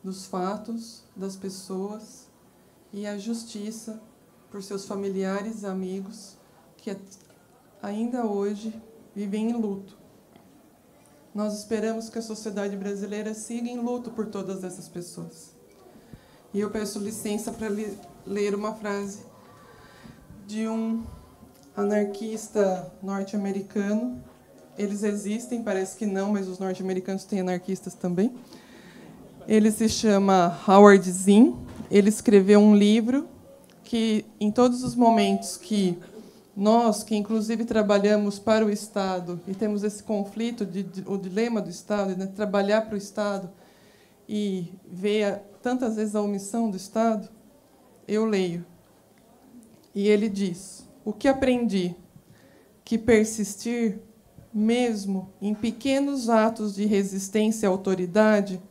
dos fatos, das pessoas e a justiça por seus familiares e amigos que ainda hoje vivem em luto. Nós esperamos que a sociedade brasileira siga em luto por todas essas pessoas. E eu peço licença para ler uma frase de um anarquista norte-americano. Eles existem, parece que não, mas os norte-americanos têm anarquistas também. Ele se chama Howard Zinn. Ele escreveu um livro que, em todos os momentos que nós, que inclusive trabalhamos para o Estado e temos esse conflito, o dilema do Estado, né, trabalhar para o Estado e ver tantas vezes a omissão do Estado, eu leio. E ele diz: o que aprendi? Que persistir, mesmo em pequenos atos de resistência à autoridade,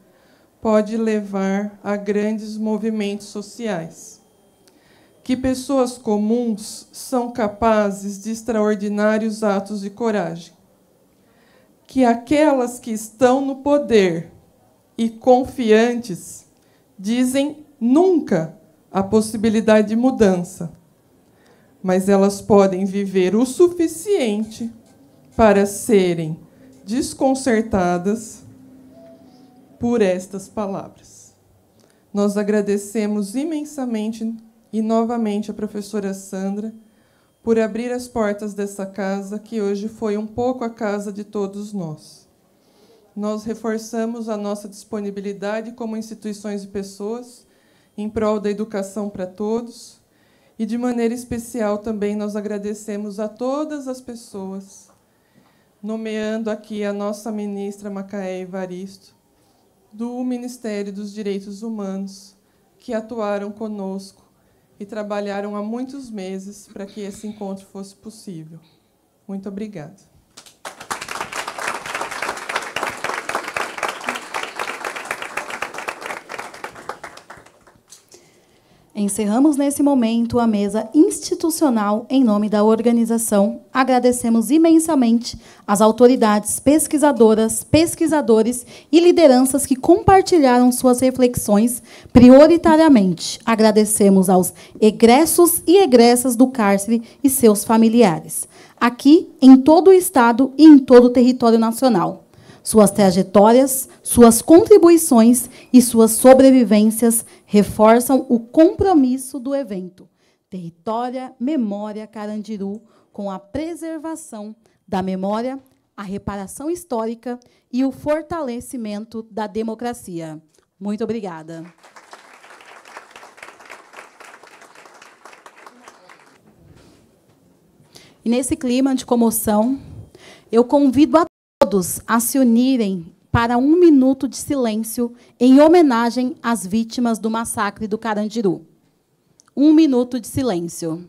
pode levar a grandes movimentos sociais. Que pessoas comuns são capazes de extraordinários atos de coragem. Que aquelas que estão no poder e confiantes dizem nunca a possibilidade de mudança, mas elas podem viver o suficiente para serem desconcertadas por estas palavras. Nós agradecemos imensamente e novamente a professora Sandra por abrir as portas dessa casa, que hoje foi um pouco a casa de todos nós. Nós reforçamos a nossa disponibilidade como instituições e pessoas em prol da educação para todos, e, de maneira especial, também nós agradecemos a todas as pessoas, nomeando aqui a nossa ministra Macaé Evaristo, do Ministério dos Direitos Humanos, que atuaram conosco e trabalharam há muitos meses para que esse encontro fosse possível. Muito obrigada. Encerramos nesse momento a mesa institucional em nome da organização. Agradecemos imensamente às autoridades pesquisadoras, pesquisadores e lideranças que compartilharam suas reflexões prioritariamente. Agradecemos aos egressos e egressas do cárcere e seus familiares, aqui em todo o Estado e em todo o território nacional. Suas trajetórias, suas contribuições e suas sobrevivências reforçam o compromisso do evento Território Memória Carandiru com a preservação da memória, a reparação histórica e o fortalecimento da democracia. Muito obrigada. E nesse clima de comoção, eu convido a todos a se unirem para 1 minuto de silêncio em homenagem às vítimas do massacre do Carandiru. 1 minuto de silêncio.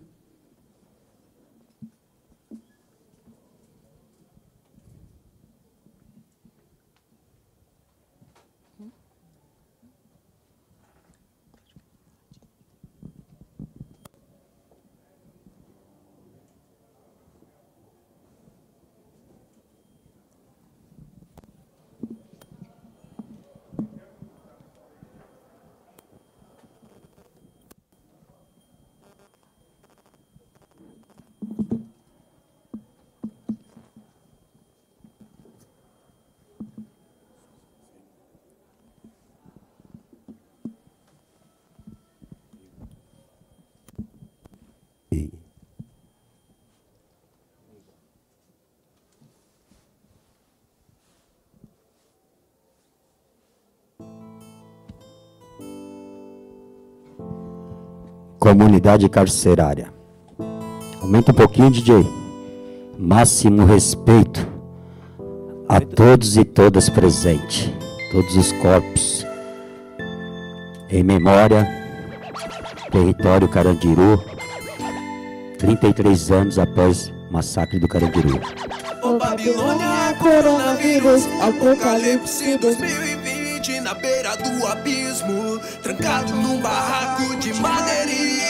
Comunidade carcerária. Aumenta um pouquinho, DJ. Máximo respeito a todos e todas presentes, todos os corpos. Em memória, Território Carandiru, 33 anos após o massacre do Carandiru. Ô Babilônia, coronavírus, apocalipse 2020 na beira do abismo, trancado num barraco de madeirite.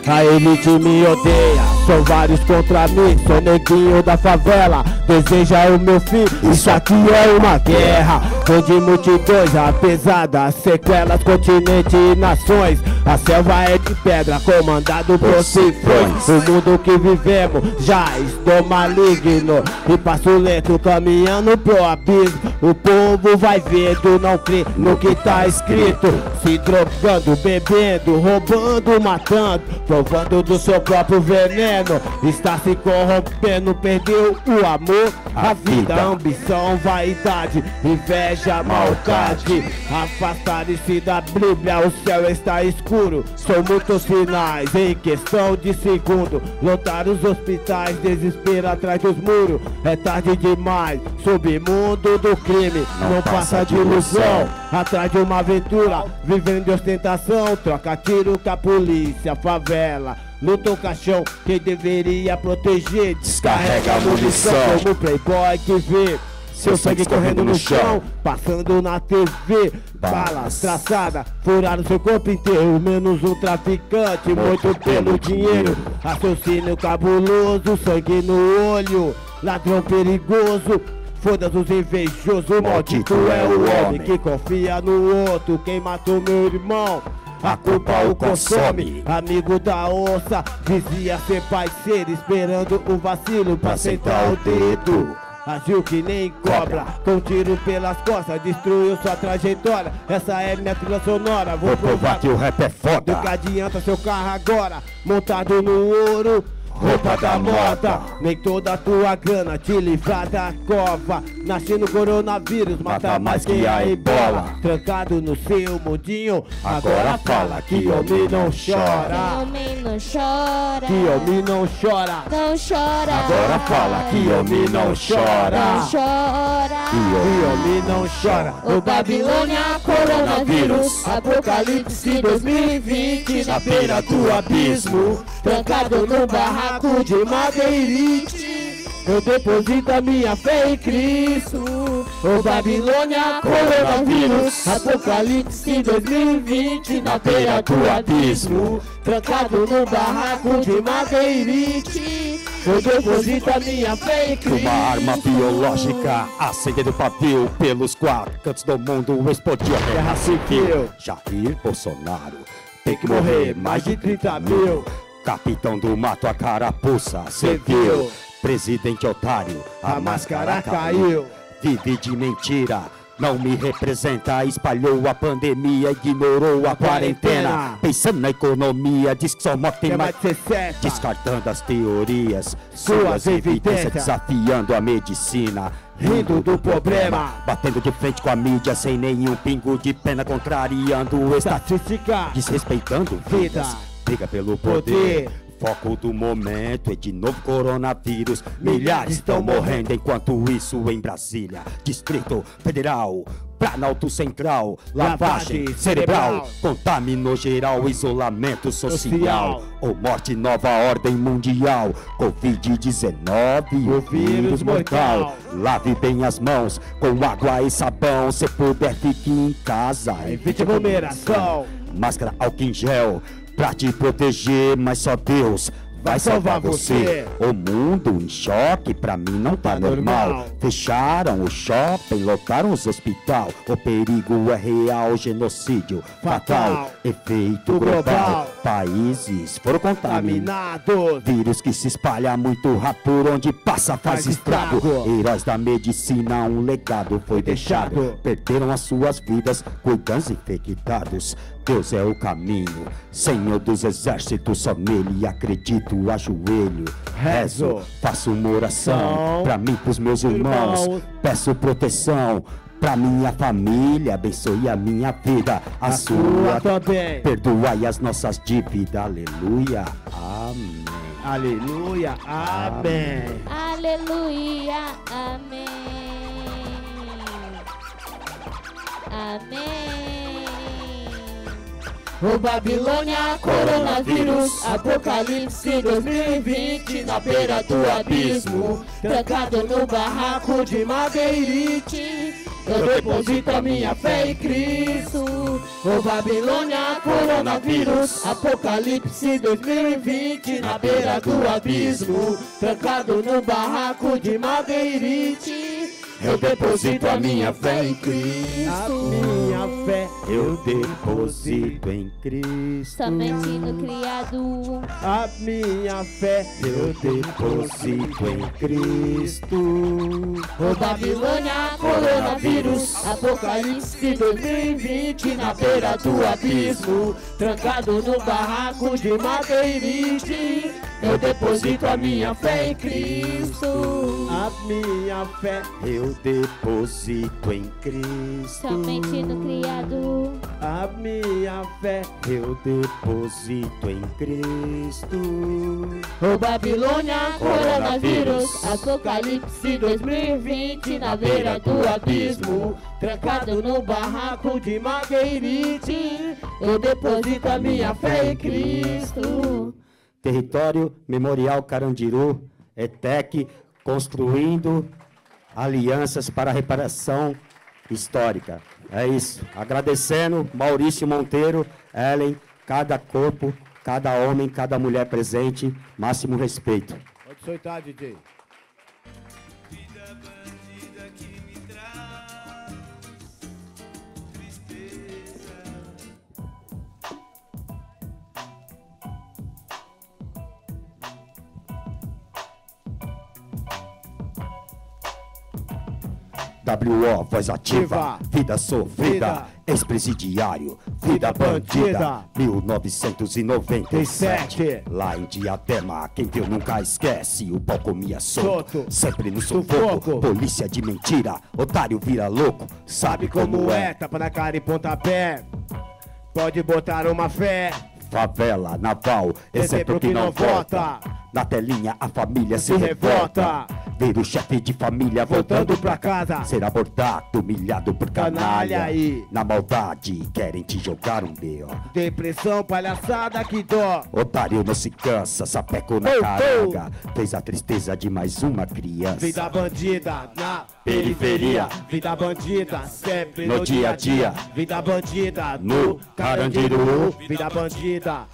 A elite me odeia, são vários contra mim, sou neguinho da favela, deseja o meu fim, isso aqui é uma guerra, onde multidões, a pesada, sequelas, continente e nações, a selva é de pedra, comandado por cifrões, o mundo que vivemos já estou maligno, e passo lento caminhando pro abismo, o povo vai vendo, não crê no que tá escrito, se drogando, bebendo, roubando, matando, provando do seu próprio veneno, está se corrompendo, perdeu o amor, a vida, a ambição, vaidade, inveja, maldade, afastarem-se da Bíblia, o céu está escuro, são muitos sinais, em questão de segundo, lotar os hospitais, desespero atrás dos muros, é tarde demais, submundo do crime, não passa de ilusão, atrás de uma aventura, vivendo de ostentação, troca tiro com a polícia, favela, luta o caixão, quem deveria proteger, descarrega a munição, como playboy que vê seu sangue correndo no chão, passando na TV, balas traçadas, furaram seu corpo inteiro, menos um traficante, muito pelo dinheiro, raciocínio cabuloso, sangue no olho, ladrão perigoso, foda-se os invejosos, maldito é o homem que confia no outro, quem matou meu irmão, a culpa o consome, amigo da onça, dizia ser parceiro, esperando o vacilo pra sentar o dedo. Agiu que nem cobra, com tiro pelas costas, destruiu sua trajetória. Essa é minha trilha sonora, vou provar que o rap é foda. Do que adianta seu carro agora, montado no ouro, roupa da moda, nem toda a tua grana te livrar da cova. Nasci no coronavírus, mata mais que a ebola. Trancado no seu mundinho, agora fala que homem não chora. Homem não chora. Que homem não chora. Não chora. Agora fala que homem não chora. Não chora. Que homem não chora. O Babilônia, coronavírus, apocalipse 2020 na beira do abismo, trancado no barraco de madeirite, eu deposito a minha fé em Cristo. O Babilônia, coronavírus, apocalipse 2020 na beira do abismo, trancado no barraco de madeirite, eu deposito a minha fé em Cristo. Uma arma biológica acendendo pavio pelos quatro cantos do mundo, explodiu a guerra civil. Jair Bolsonaro tem que morrer, mais de 30 mil. Capitão do mato, a carapuça, cê viu? Presidente otário, a máscara caiu. Vive de mentira, não me representa. Espalhou a pandemia, ignorou a quarentena. Pensando na economia, diz que só morte tem mais de 60. Descartando as teorias, suas evidências, desafiando a medicina. Rindo do problema, batendo de frente com a mídia, sem nenhum pingo de pena, contrariando estatística, desrespeitando vidas. Briga pelo poder, foco do momento é de novo coronavírus. Milhares estão morrendo enquanto isso em Brasília, Distrito Federal, Planalto Central, lavagem cerebral, contaminou geral, isolamento social, ou morte, nova ordem mundial, Covid-19, o vírus mortal. Lave bem as mãos com água e sabão, se puder fique em casa, evite aglomeração. Máscara, álcool em gel, pra te proteger, mas só Deus vai salvar você. O mundo em choque, pra mim não tá normal. Fecharam o shopping, lotaram os hospitais. O perigo é real, genocídio fatal, efeito global. Países foram contaminados, vírus que se espalha muito rápido, por onde passa faz estrago. Heróis da medicina, um legado foi deixado. Perderam as suas vidas, cuidando dos infectados. Deus é o caminho, Senhor dos exércitos, só nele acredito, ajoelho, rezo, faço uma oração, pra mim, pros meus irmãos, peço proteção, pra minha família, abençoe a minha vida, a sua também, perdoai as nossas dívidas, aleluia, amém. Aleluia, amém. Aleluia, amém. Amém. Ô Babilônia, coronavírus, apocalipse 2020, na beira do abismo, trancado no barraco de madeirite, eu deposito a minha fé em Cristo. Ô Babilônia, coronavírus, apocalipse 2020, na beira do abismo, trancado no barraco de madeirite, eu deposito a minha fé em Cristo. A minha fé eu deposito em Cristo. Somente no criado. A minha fé eu deposito em Cristo. Ô Babilônia, coronavírus, apocalipse 2020, na beira do abismo, trancado no barraco de madeirite, eu deposito a minha fé em Cristo. A minha fé eu deposito em Cristo. Somente no criado. A minha fé eu deposito em Cristo. Ô Babilônia, coronavírus, apocalipse 2020, na beira do abismo, trancado no barraco de madeirite, eu deposito a minha fé em Cristo. Território Memorial Carandiru, ETEC, construindo alianças para a reparação histórica. É isso. Agradecendo Maurício Monteiro, Ellen, cada corpo, cada homem, cada mulher presente, máximo respeito. Pode soltar, DJ. WO, voz ativa, vida sofrida, ex-presidiário, vida bandida, 1997, lá em Diadema, quem viu nunca esquece, o pau comia solto, sempre no sufoco, polícia de mentira, otário vira louco, sabe como é, tapa na cara e pontapé, pode botar uma fé. Favela, naval, exemplo que não vota. Na telinha a família se revolta. Ver o chefe de família voltando pra casa, ser abordado, humilhado por canalha. Aí. Na maldade querem te jogar um B.O. Depressão, palhaçada, que dó. Otário não se cansa, sapeco na caranga. Fez a tristeza de mais uma criança. Vida bandida na periferia, vida bandida sempre no dia a dia. Vida bandida no Carandiru, vida bandida,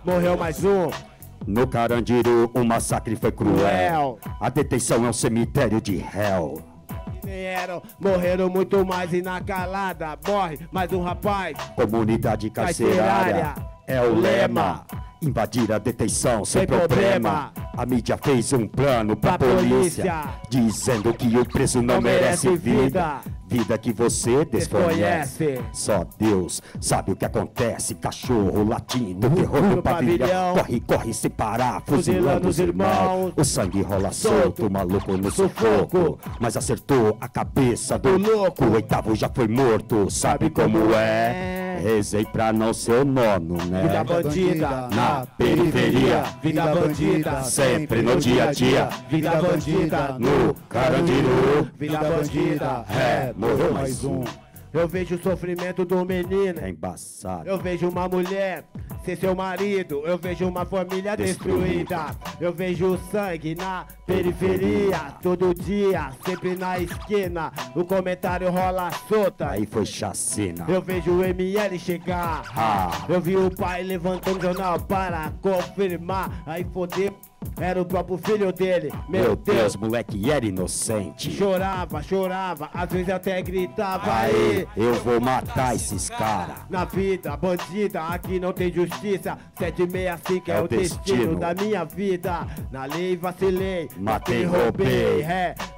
morreu mais um. No Carandiru, o massacre foi cruel. A detenção é um cemitério de réu. Morreram muito mais e na calada morre mais um rapaz. Comunidade carcerária é o lema. Invadir a detenção sem problema. A mídia fez um plano pra polícia, dizendo que o preso não merece vida. Vida que você desconhece. Só Deus sabe o que acontece. Cachorro latindo, terror no pavilhão. Corre, corre sem parar, fuzilando os irmãos. O sangue rola solto, o maluco no sufoco, mas acertou a cabeça do louco. O oitavo já foi morto, sabe como é? Rezei pra não ser o nono, né? Vida bandida na periferia, vida bandida sempre no dia a dia. Vida bandida no Carandiru, vida bandida morreu mais um. Eu vejo o sofrimento do menino, é embaçado. Eu vejo uma mulher sem seu marido, eu vejo uma família destruída. Eu vejo o sangue na periferia, todo dia, sempre na esquina. O comentário rola solta, aí foi chacina. Eu vejo o ML chegar, eu vi o pai levantando o jornal para confirmar. Aí fodeu, era o próprio filho dele. Meu Deus, moleque era inocente. Chorava, chorava, às vezes até gritava. Aí, eu vou matar esses caras. Na vida bandida, aqui não tem justiça. 765 é o destino da minha vida. Na lei vacilei, matei, roubei,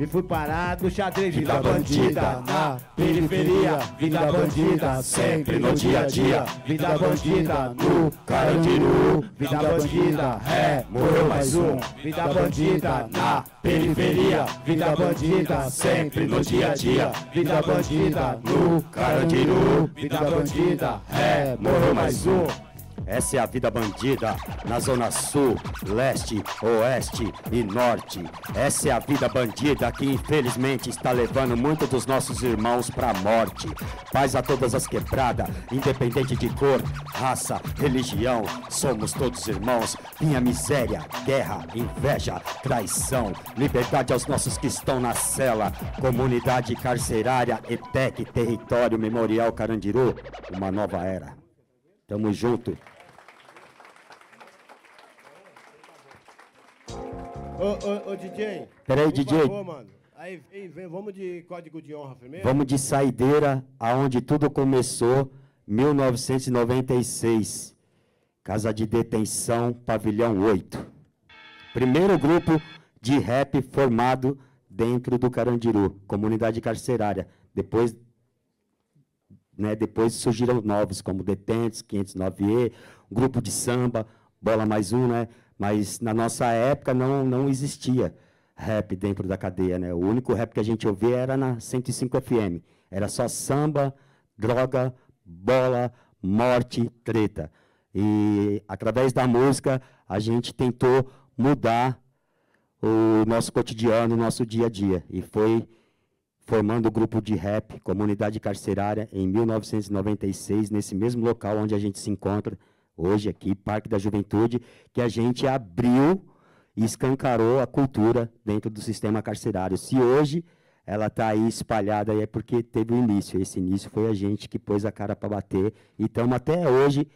e fui parado no xadrez. Vida bandida na periferia, vida bandida sempre no dia a dia. Vida bandida no Carandiru, vida bandida, morreu mais um. Vida bandida na periferia, vida bandida sempre no dia a dia. Vida bandida no Carandiru, vida bandida, morreu mais um. Essa é a vida bandida na zona sul, leste, oeste e norte. Essa é a vida bandida que infelizmente está levando muitos dos nossos irmãos para a morte. Paz a todas as quebradas, independente de cor, raça, religião, somos todos irmãos. Minha miséria, guerra, inveja, traição, liberdade aos nossos que estão na cela. Comunidade carcerária, ETEC, Território Memorial Carandiru, uma nova era. Tamo junto. Ô, DJ. Peraí, por DJ. favor, mano. Aí, vem, vamos de código de honra primeiro? Vamos de saideira, aonde tudo começou, 1996. Casa de detenção, pavilhão 8. Primeiro grupo de rap formado dentro do Carandiru, comunidade carcerária. Depois surgiram novos, como Detentes, 509E, um grupo de samba, Bola Mais Um, né? Mas na nossa época não existia rap dentro da cadeia, né? O único rap que a gente ouvia era na 105 FM. Era só samba, droga, bola, morte, treta. E através da música a gente tentou mudar o nosso cotidiano, o nosso dia a dia. E foi formando o grupo de rap, Comunidade Carcerária, em 1996, nesse mesmo local onde a gente se encontra hoje aqui, Parque da Juventude, que a gente abriu e escancarou a cultura dentro do sistema carcerário. Se hoje ela está aí espalhada, é porque teve o início. Esse início foi a gente que pôs a cara para bater. E estamos até hoje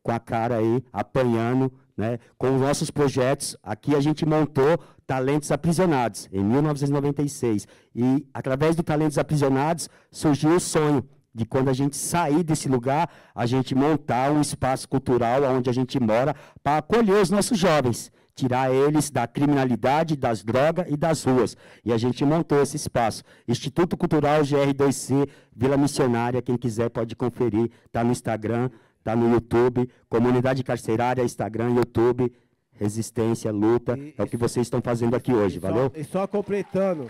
com a cara aí, apanhando, né, com os nossos projetos. Aqui a gente montou Talentos Aprisionados, em 1996. E, através do Talentos Aprisionados, surgiu o sonho de, quando a gente sair desse lugar, a gente montar um espaço cultural onde a gente mora para acolher os nossos jovens, tirar eles da criminalidade, das drogas e das ruas. E a gente montou esse espaço. Instituto Cultural GR2C, Vila Missionária, quem quiser pode conferir, está no Instagram, está no YouTube, Comunidade Carcerária, Instagram, YouTube, resistência, luta, é o que vocês estão fazendo aqui hoje, valeu? E só completando,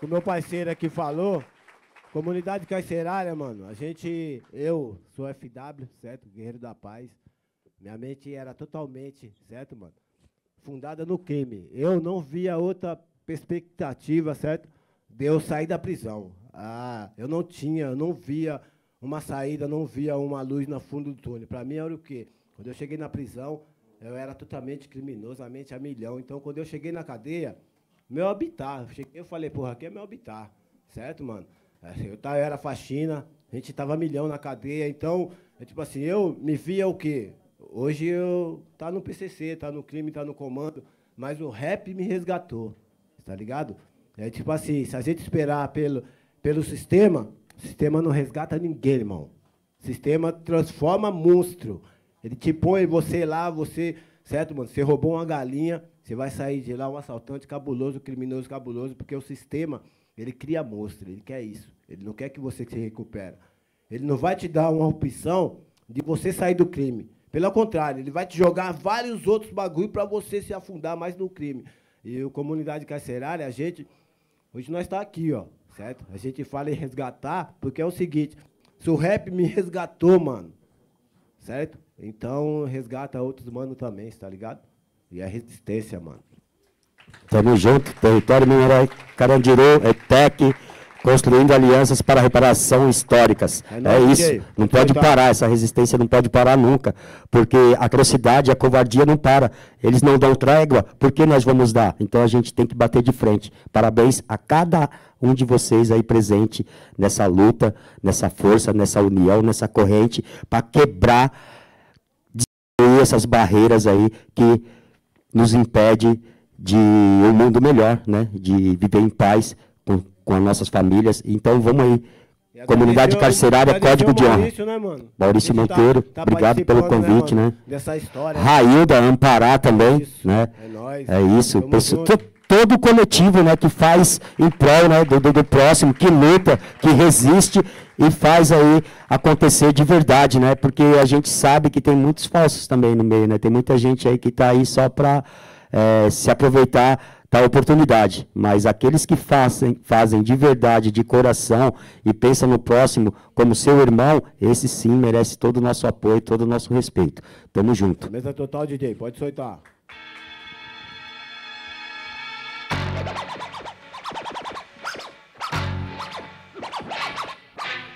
o meu parceiro aqui falou, Comunidade Carcerária, mano, eu sou FW, certo? Guerreiro da Paz, minha mente era totalmente, certo, mano? Fundada no crime. Eu não via outra perspectiva, certo? De eu sair da prisão. Eu não via uma saída, não via uma luz no fundo do túnel. Para mim era o quê? Quando eu cheguei na prisão, eu era totalmente criminoso, a mente a milhão. Então, quando eu cheguei na cadeia, meu habitar, eu falei, porra, aqui é meu habitar, certo, mano? Eu era faxina, a gente tava milhão na cadeia, então, tipo assim, eu me via o quê? Hoje eu tá no PCC, tá no crime, tá no comando, mas o rap me resgatou, tá ligado? É tipo assim, se a gente esperar pelo sistema, o sistema não resgata ninguém, irmão. O sistema transforma monstro. Ele te põe você lá, certo, mano? Você roubou uma galinha, você vai sair de lá um assaltante cabuloso, criminoso cabuloso, porque o sistema, ele cria monstro, ele quer isso. Ele não quer que você se recupere. Ele não vai te dar uma opção de você sair do crime. Pelo contrário, ele vai te jogar vários outros bagulho para você se afundar mais no crime. E a Comunidade Carcerária, hoje nós está aqui, ó, certo? A gente fala em resgatar, porque é o seguinte, se o rap me resgatou, mano, certo? Então, resgata outros mano também, tá ligado? E é resistência, mano. Tamo junto, Território Memorial Carandiru, ETEC, construindo alianças para reparação históricas. É isso, não pode parar, essa resistência não pode parar nunca, porque a atrocidade, a covardia não para. Eles não dão trégua, por que nós vamos dar? Então a gente tem que bater de frente. Parabéns a cada um de vocês aí presente nessa luta, nessa força, nessa união, nessa corrente, para quebrar, destruir essas barreiras aí que nos impede de um mundo melhor, né? De viver em paz com as nossas famílias. Então, vamos aí. Comunidade Carcerária, Código de Honra. Maurício, né, mano? Maurício Monteiro, obrigado pelo convite, né? Dessa história. Railda, Ampará também, isso, né? É nóis. É isso. Todo o coletivo, né, que faz em prol, né, do próximo, que luta, que resiste e faz aí acontecer de verdade, né? Porque a gente sabe que tem muitos falsos também no meio, né? Tem muita gente aí que está aí só para se aproveitar da oportunidade, mas aqueles que fazem de verdade, de coração, e pensam no próximo como seu irmão, esse sim merece todo o nosso apoio, todo o nosso respeito. Tamo junto. Mesa total, DJ, pode soltar.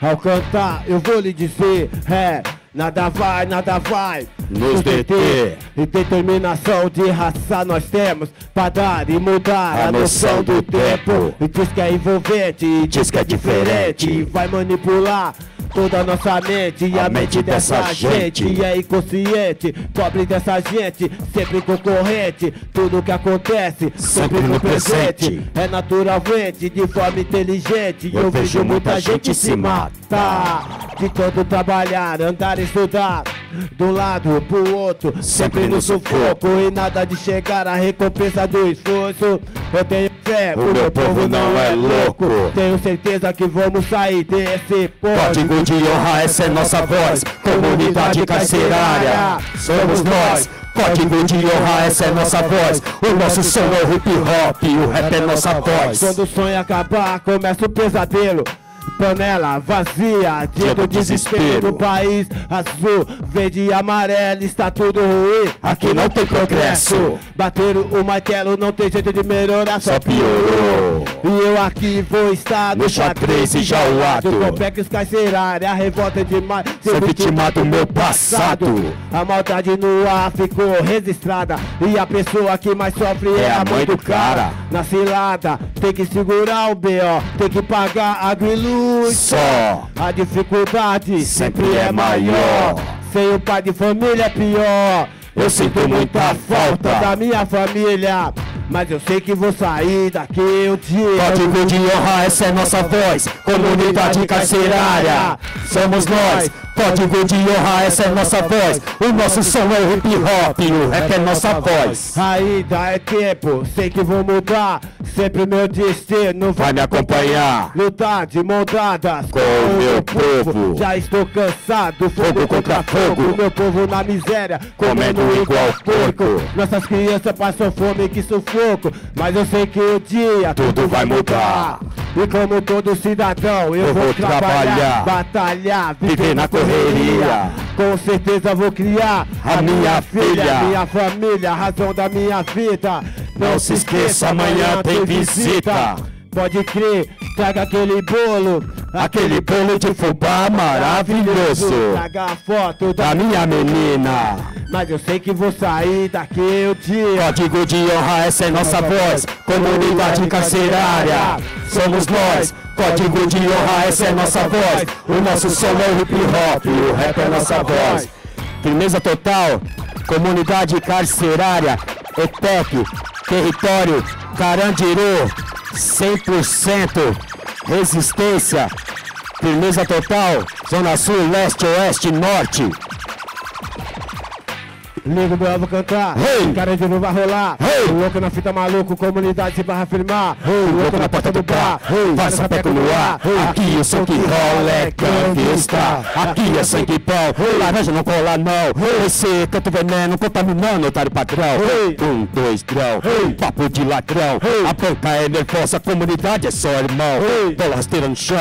Ao cantar, eu vou lhe dizer, nada vai nos deter. E determinação de raça nós temos pra dar e mudar a noção do tempo. E diz que é envolvente, e diz que é diferente, e vai manipular toda a nossa mente. E a mente dessa gente é inconsciente, pobre dessa gente, sempre concorrente. Tudo que acontece, sempre no presente, é naturalmente, de forma inteligente. E eu vejo muita gente se matar, de tanto trabalhar, andar e estudar, do lado pro outro, sempre no sufoco. E nada de chegar à recompensa do esforço. Eu tenho fé, o meu povo não é louco. Tenho certeza que vamos sair desse ponto. Código de honra, essa é nossa voz. Comunidade carcerária, somos nós. Código de honra, essa é nossa voz. O nosso som é o hip hop, o rap é nossa voz. Quando o sonho acabar, começa o pesadelo. Panela vazia, dia do desespero. No país azul, verde e amarelo, está tudo ruim, aqui não tem progresso. Bateram o martelo, não tem jeito de melhorar, só piorou. E eu aqui vou estar no xadrez e jauado. Complexos carcerária, a revolta é demais, ser vítima do meu passado. A maldade no ar ficou registrada, e a pessoa que mais sofre é a mãe do cara. Na cilada, tem que segurar o B.O., tem que pagar água e luz. Só a dificuldade sempre é maior, sem o pai de família é pior. Eu sinto muita falta da minha família, mas eu sei que vou sair daqui um dia. Código de honra, essa é nossa voz. Comunidade carcerária, somos nós. Código de honra, essa é nossa voz. O nosso som é o hip hop, o rap é nossa voz. Ainda é tempo, sei que vou mudar. Sempre meu destino vai me acompanhar. Lutar de mão dadas com o meu povo. Já estou cansado, fogo contra fogo. Meu povo na miséria, comendo igual porco. Nossas crianças passam fome que sufoco, mas eu sei que o dia tudo vai mudar. E como todo cidadão, eu vou trabalhar, batalhar, viver na correria. Com certeza vou criar a minha filha, minha família, a razão da minha vida. Não se esqueça, amanhã tem visita. Pode crer, traga aquele bolo de fubá maravilhoso. Traga a foto da minha menina. Mas eu sei que vou sair daqui um dia. Código de honra, essa é nossa voz. Comunidade carcerária, somos nós. Código de honra, essa é nossa voz. O nosso som é o hip hop, o rap é nossa voz. Firmeza total, comunidade carcerária, ETEC, território Carandiru, 100% resistência, firmeza total, Zona Sul, Leste, Oeste, Norte. Liga o meu, vou cantar. Cara de novo vai rolar. Louco na fita maluco, comunidade se barra firmar. Louco na porta do bar, faz sapeco no ar. Aqui o som que rola é gangsta. Aqui é sangue e pau, laranja não cola não. Esse canto veneno contaminando otário patrão. 1, 2, grão, papo de ladrão. A banca é nervosa, a comunidade é só irmão. Bola rasteira no chão,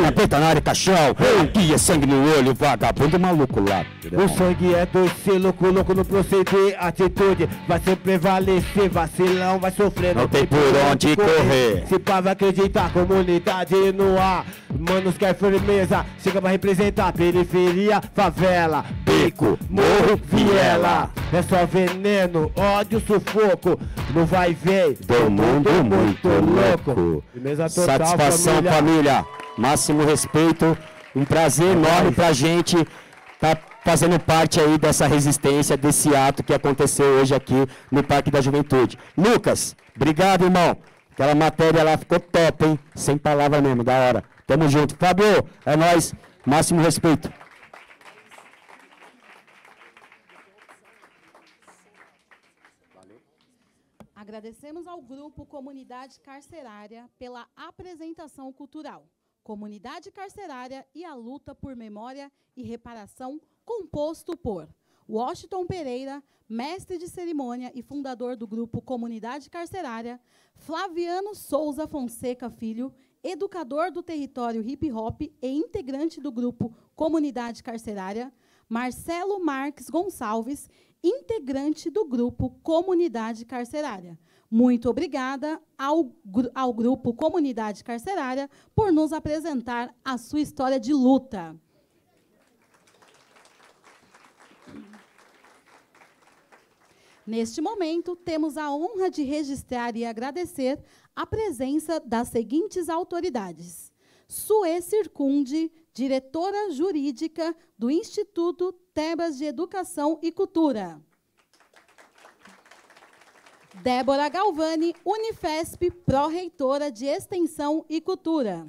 a preta na área caixão. Aqui é sangue no olho, vagabundo maluco lá. O sangue é doce, louco no proceder, atitude vai sempre prevalecer, vacilão vai sofrer, não tem por onde correr. Se pá vai acreditar, comunidade no ar, manos quer firmeza, chega pra representar periferia, favela, beco, morro, viela. É só veneno, ódio, sufoco, no vai e vem do mundo muito louco. Satisfação, família, máximo respeito, um prazer enorme pra gente tá fazendo parte aí dessa resistência, desse ato que aconteceu hoje aqui no Parque da Juventude. Lucas, obrigado, irmão. Aquela matéria lá ficou top, hein? Sem palavra mesmo, da hora. Tamo junto. Fábio, é nóis. Máximo respeito. Agradecemos ao grupo Comunidade Carcerária pela apresentação cultural. Comunidade Carcerária e a luta por memória e reparação, composto por Washington Pereira, mestre de cerimônia e fundador do grupo Comunidade Carcerária, Flaviano Souza Fonseca Filho, educador do território hip hop e integrante do grupo Comunidade Carcerária, Marcelo Marques Gonçalves, integrante do grupo Comunidade Carcerária. Muito obrigada ao grupo Comunidade Carcerária por nos apresentar a sua história de luta. Neste momento, temos a honra de registrar e agradecer a presença das seguintes autoridades. Suê Circunde, diretora jurídica do Instituto Tebas de Educação e Cultura. Débora Galvani, Unifesp, pró-reitora de Extensão e Cultura.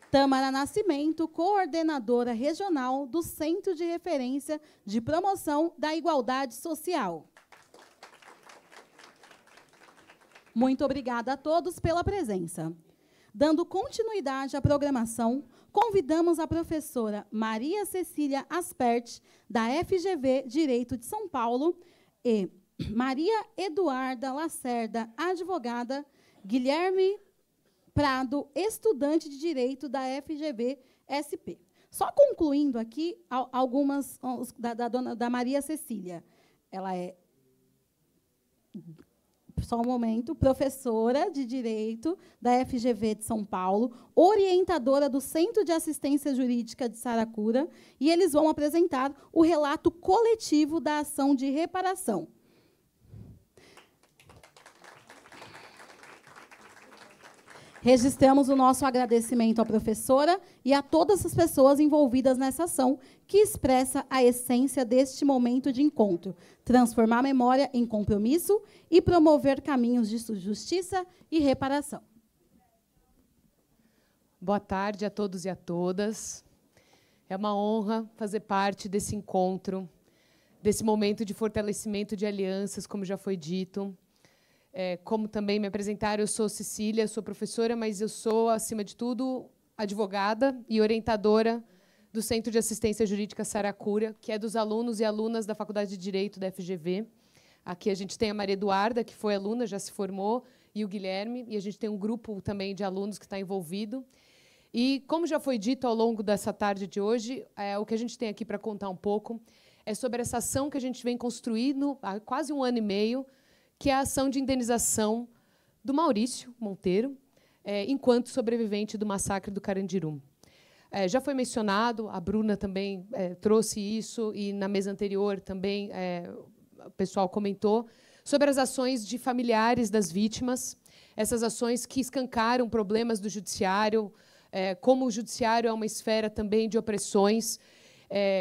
Tâmara Nascimento, coordenadora regional do Centro de Referência de Promoção da Igualdade Social. Muito obrigada a todos pela presença. Dando continuidade à programação, convidamos a professora Maria Cecília Aspert, da FGV Direito de São Paulo, e Maria Eduarda Lacerda, advogada, Guilherme Prado, estudante de Direito da FGV-SP. Só concluindo aqui algumas da Maria Cecília. Ela é, só um momento, professora de Direito da FGV de São Paulo, orientadora do Centro de Assistência Jurídica de Saracura, e eles vão apresentar o relato coletivo da ação de reparação. Registramos o nosso agradecimento à professora e a todas as pessoas envolvidas nessa ação, que expressa a essência deste momento de encontro: transformar a memória em compromisso e promover caminhos de justiça e reparação. Boa tarde a todos e a todas. É uma honra fazer parte desse encontro, desse momento de fortalecimento de alianças, como já foi dito. Como também me apresentaram, eu sou Cecília, sou professora, mas eu sou, acima de tudo, advogada e orientadora do Centro de Assistência Jurídica Saracura, que é dos alunos e alunas da Faculdade de Direito da FGV. Aqui a gente tem a Maria Eduarda, que foi aluna, já se formou, e o Guilherme, e a gente tem um grupo também de alunos que está envolvido. E, como já foi dito ao longo dessa tarde de hoje, o que a gente tem aqui para contar um pouco é sobre essa ação que a gente vem construindo há quase 1 ano e meio, que é a ação de indenização do Maurício Monteiro, enquanto sobrevivente do massacre do Carandiru. Já foi mencionado, a Bruna também trouxe isso, e na mesa anterior também o pessoal comentou, sobre as ações de familiares das vítimas, essas ações que escancaram problemas do judiciário, como o judiciário é uma esfera também de opressões,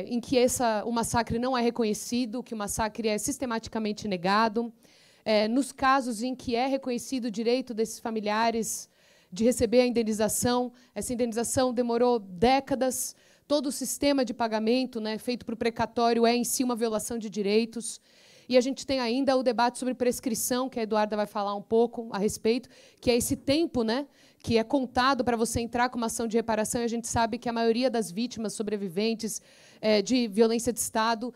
em que o massacre não é reconhecido, que o massacre é sistematicamente negado, nos casos em que é reconhecido o direito desses familiares de receber a indenização, essa indenização demorou décadas, todo o sistema de pagamento, feito por precatório, é em si uma violação de direitos. E a gente tem ainda o debate sobre prescrição, que a Eduarda vai falar um pouco a respeito, que é esse tempo que é contado para você entrar com uma ação de reparação, e a gente sabe que a maioria das vítimas sobreviventes de violência de Estado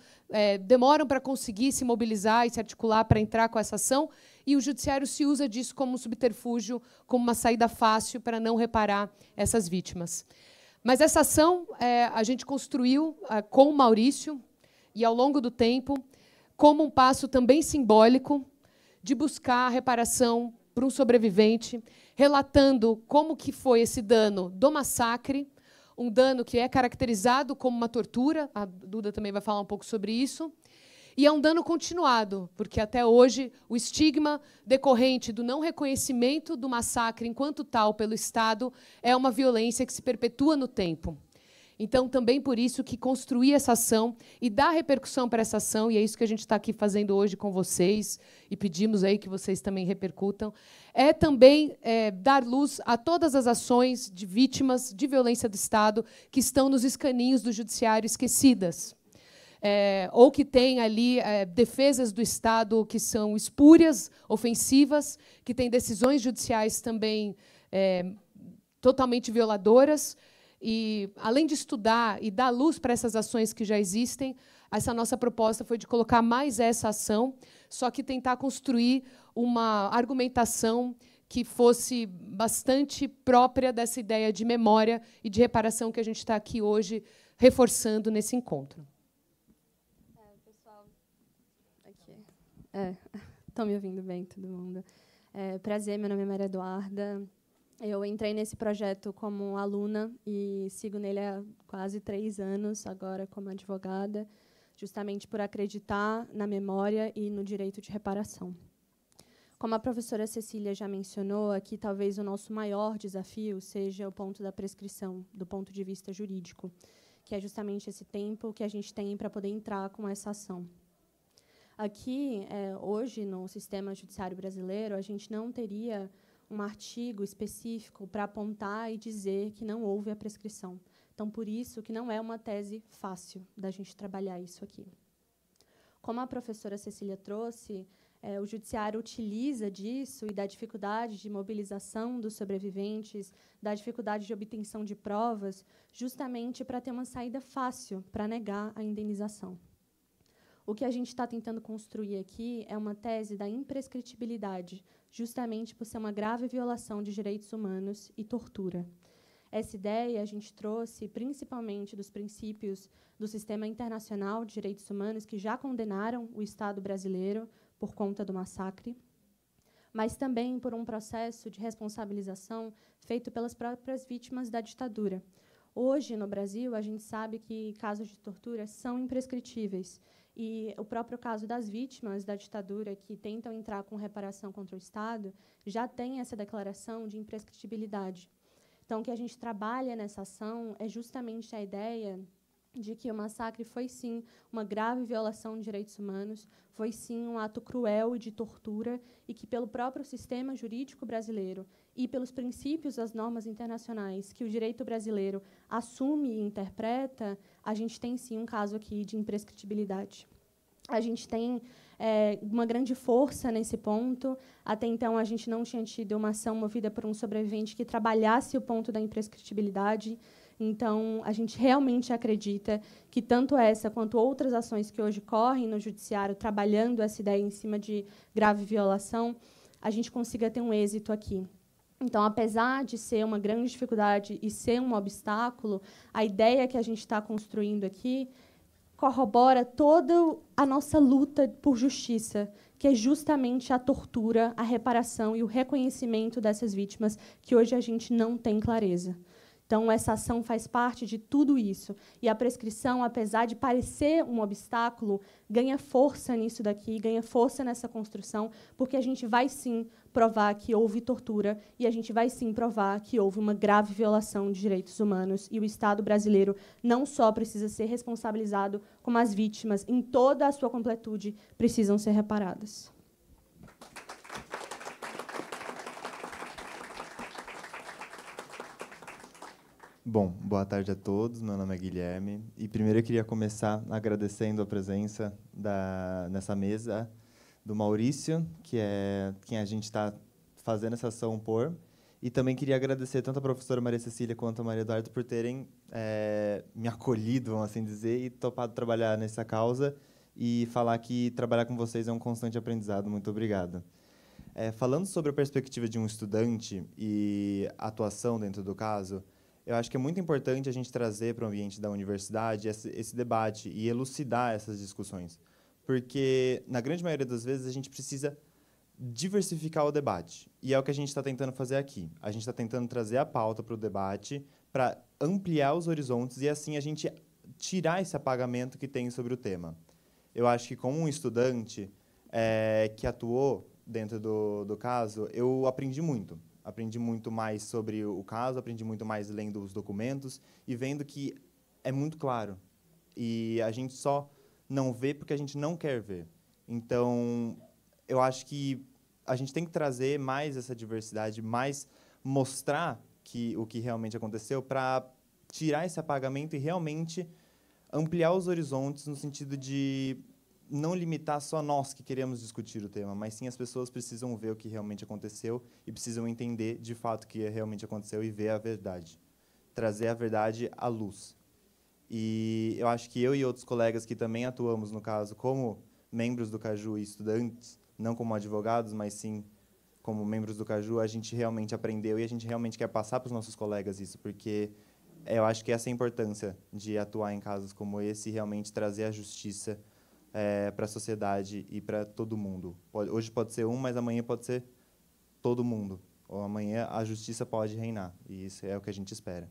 demoram para conseguir se mobilizar e se articular para entrar com essa ação, e o judiciário se usa disso como um subterfúgio, como uma saída fácil para não reparar essas vítimas. Mas essa ação a gente construiu com o Maurício, e ao longo do tempo, como um passo também simbólico de buscar a reparação para um sobrevivente, relatando como que foi esse dano do massacre, um dano que é caracterizado como uma tortura, a Duda também vai falar um pouco sobre isso, e é um dano continuado, porque até hoje o estigma decorrente do não reconhecimento do massacre enquanto tal pelo Estado é uma violência que se perpetua no tempo. Então, também por isso que construir essa ação e dar repercussão para essa ação, e é isso que a gente está aqui fazendo hoje com vocês, e pedimos aí que vocês também repercutam, é também dar luz a todas as ações de vítimas de violência do Estado que estão nos escaninhos do judiciário esquecidas, ou que têm ali defesas do Estado que são espúrias, ofensivas, que têm decisões judiciais também totalmente violadoras, E, além de estudar e dar luz para essas ações que já existem, essa nossa proposta foi de colocar mais essa ação, só que tentar construir uma argumentação que fosse bastante própria dessa ideia de memória e de reparação que a gente está aqui hoje reforçando nesse encontro. Pessoal, aqui. Estão me ouvindo bem, todo mundo? Prazer, meu nome é Maria Eduarda. Eu entrei nesse projeto como aluna e sigo nele há quase 3 anos, agora como advogada, justamente por acreditar na memória e no direito de reparação. Como a professora Cecília já mencionou, aqui talvez o nosso maior desafio seja o ponto da prescrição, do ponto de vista jurídico, que é justamente esse tempo que a gente tem para poder entrar com essa ação. Aqui, hoje, no sistema judiciário brasileiro, a gente não teria um artigo específico para apontar e dizer que não houve a prescrição. Então, por isso que não é uma tese fácil da gente trabalhar isso aqui. Como a professora Cecília trouxe, o judiciário utiliza disso e da dificuldade de mobilização dos sobreviventes, da dificuldade de obtenção de provas, justamente para ter uma saída fácil para negar a indenização. O que a gente está tentando construir aqui é uma tese da imprescritibilidade, justamente por ser uma grave violação de direitos humanos e tortura. Essa ideia a gente trouxe principalmente dos princípios do Sistema Internacional de Direitos Humanos, que já condenaram o Estado brasileiro por conta do massacre, mas também por um processo de responsabilização feito pelas próprias vítimas da ditadura. Hoje, no Brasil, a gente sabe que casos de tortura são imprescritíveis, e o próprio caso das vítimas da ditadura que tentam entrar com reparação contra o Estado já tem essa declaração de imprescritibilidade. Então, o que a gente trabalha nessa ação é justamente a ideia de que o massacre foi, sim, uma grave violação de direitos humanos, foi, sim, um ato cruel e de tortura, e que, pelo próprio sistema jurídico brasileiro e pelos princípios das normas internacionais que o direito brasileiro assume e interpreta, a gente tem, sim, um caso aqui de imprescritibilidade. A gente tem uma grande força nesse ponto. Até então, a gente não tinha tido uma ação movida por um sobrevivente que trabalhasse o ponto da imprescritibilidade. Então, a gente realmente acredita que tanto essa quanto outras ações que hoje correm no judiciário, trabalhando essa ideia em cima de grave violação, a gente consiga ter um êxito aqui. Então, apesar de ser uma grande dificuldade e ser um obstáculo, a ideia que a gente está construindo aqui corrobora toda a nossa luta por justiça, que é justamente a tortura, a reparação e o reconhecimento dessas vítimas, que hoje a gente não tem clareza. Então, essa ação faz parte de tudo isso. E a prescrição, apesar de parecer um obstáculo, ganha força nisso daqui, ganha força nessa construção, porque a gente vai, sim, provar que houve tortura e a gente vai, sim, provar que houve uma grave violação de direitos humanos e o Estado brasileiro não só precisa ser responsabilizado, como as vítimas, em toda a sua completude, precisam ser reparadas. Bom, boa tarde a todos. Meu nome é Guilherme. E primeiro eu queria começar agradecendo a presença nessa mesa do Maurício, que é quem a gente está fazendo essa ação por. E também queria agradecer tanto a professora Maria Cecília quanto a Maria Eduarda por terem me acolhido, vamos assim dizer, e topado trabalhar nessa causa e falar que trabalhar com vocês é um constante aprendizado. Muito obrigado. Falando sobre a perspectiva de um estudante e atuação dentro do caso, eu acho que é muito importante a gente trazer para o ambiente da universidade esse debate e elucidar essas discussões. Porque, na grande maioria das vezes, a gente precisa diversificar o debate. E é o que a gente está tentando fazer aqui. A gente está tentando trazer a pauta para o debate, para ampliar os horizontes e, assim, a gente tirar esse apagamento que tem sobre o tema. Eu acho que, como um estudante que atuou dentro do caso, eu aprendi muito. Aprendi muito mais sobre o caso, aprendi muito mais lendo os documentos e vendo que é muito claro. E a gente só não vê porque a gente não quer ver. Então, eu acho que a gente tem que trazer mais essa diversidade, mais mostrar o que realmente aconteceu para tirar esse apagamento e realmente ampliar os horizontes no sentido de não limitar só nós que queremos discutir o tema, mas sim as pessoas precisam ver o que realmente aconteceu e precisam entender, de fato, o que realmente aconteceu e ver a verdade. trazer a verdade à luz. E eu acho que eu e outros colegas que também atuamos, no caso, como membros do Caju e estudantes, não como advogados, mas sim como membros do Caju, a gente realmente aprendeu e a gente realmente quer passar para os nossos colegas isso, porque eu acho que essa é a importância de atuar em casos como esse e realmente trazer a justiça para a sociedade e para todo mundo. Hoje pode ser um, mas amanhã pode ser todo mundo. Ou amanhã a justiça pode reinar, e isso é o que a gente espera.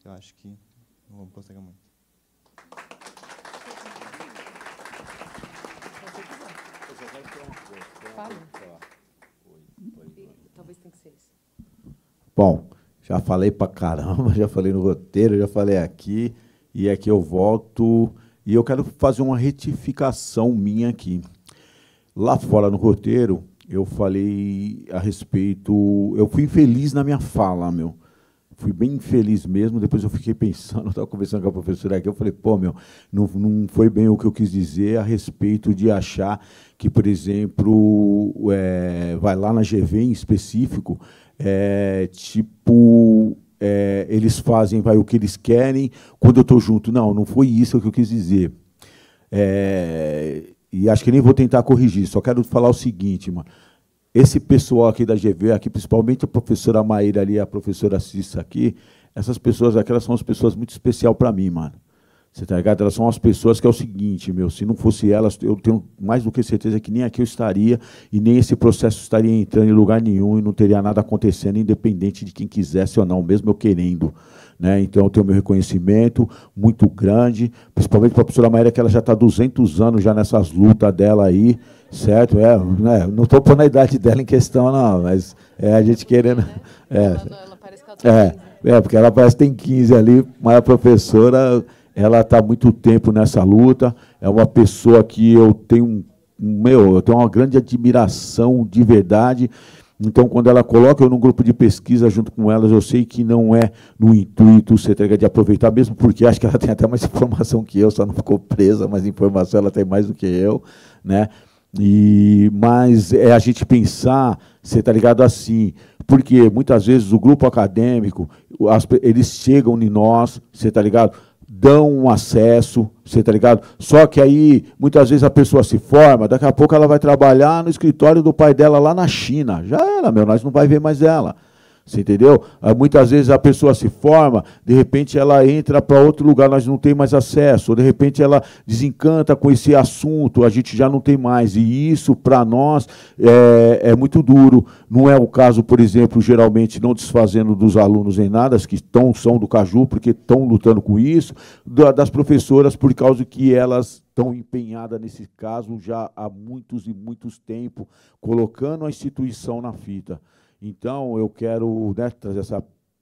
Eu acho que não vamos prosseguir muito. Talvez tenha que ser isso. Bom, já falei pra caramba, já falei no roteiro, já falei aqui, e aqui eu volto, e eu quero fazer uma retificação minha aqui. Lá fora no roteiro, eu falei a respeito... Eu fui infeliz na minha fala, meu. Fui bem infeliz mesmo, depois eu fiquei pensando, eu estava conversando com a professora aqui, eu falei, pô, meu, não foi bem o que eu quis dizer a respeito de achar que, por exemplo, vai lá na GV em específico, eles fazem o que eles querem quando eu estou junto. Não foi isso que eu quis dizer. E acho que nem vou tentar corrigir, só quero falar o seguinte, mano. Esse pessoal aqui da GV, aqui, principalmente a professora Maíra ali, a professora Cissa aqui, essas pessoas aqui, elas são as pessoas muito especiais para mim, mano. Você tá ligado? Elas são as pessoas que é o seguinte, meu, se não fosse elas, eu tenho mais do que certeza que nem aqui eu estaria e nem esse processo estaria entrando em lugar nenhum e não teria nada acontecendo, independente de quem quisesse ou não, mesmo eu querendo. Né? Então, eu tenho meu reconhecimento muito grande, principalmente para a professora Maíra, que ela já está há 200 anos já nessas lutas dela aí, certo? Não estou pondo a idade dela em questão, não, mas a gente querendo... Ela parece que ela tem 15. Porque ela parece que tem 15 ali, mas a professora, ela está há muito tempo nessa luta, é uma pessoa que eu tenho uma grande admiração de verdade. Então, quando ela coloca eu num grupo de pesquisa junto com elas, eu sei que não é no intuito de aproveitar, mesmo porque acho que ela tem até mais informação que eu, só não ficou presa, mas informação ela tem mais do que eu, né? Mas é a gente pensar, você está ligado assim, porque muitas vezes o grupo acadêmico, eles chegam em nós, você está ligado? Dão um acesso, você está ligado? Só que aí, muitas vezes a pessoa se forma, daqui a pouco ela vai trabalhar no escritório do pai dela lá na China. Já era, nós não vai ver mais ela. Você entendeu? Muitas vezes a pessoa se forma, de repente ela entra para outro lugar, nós não tem mais acesso, ou de repente ela desencanta com esse assunto, a gente já não tem mais. E isso, para nós, é muito duro. Não é o caso, por exemplo, geralmente, não desfazendo dos alunos em nada, que são do Caju, porque estão lutando com isso, das professoras, por causa que elas estão empenhadas nesse caso já há muitos e muitos tempos, colocando a instituição na fita. Então, eu quero trazer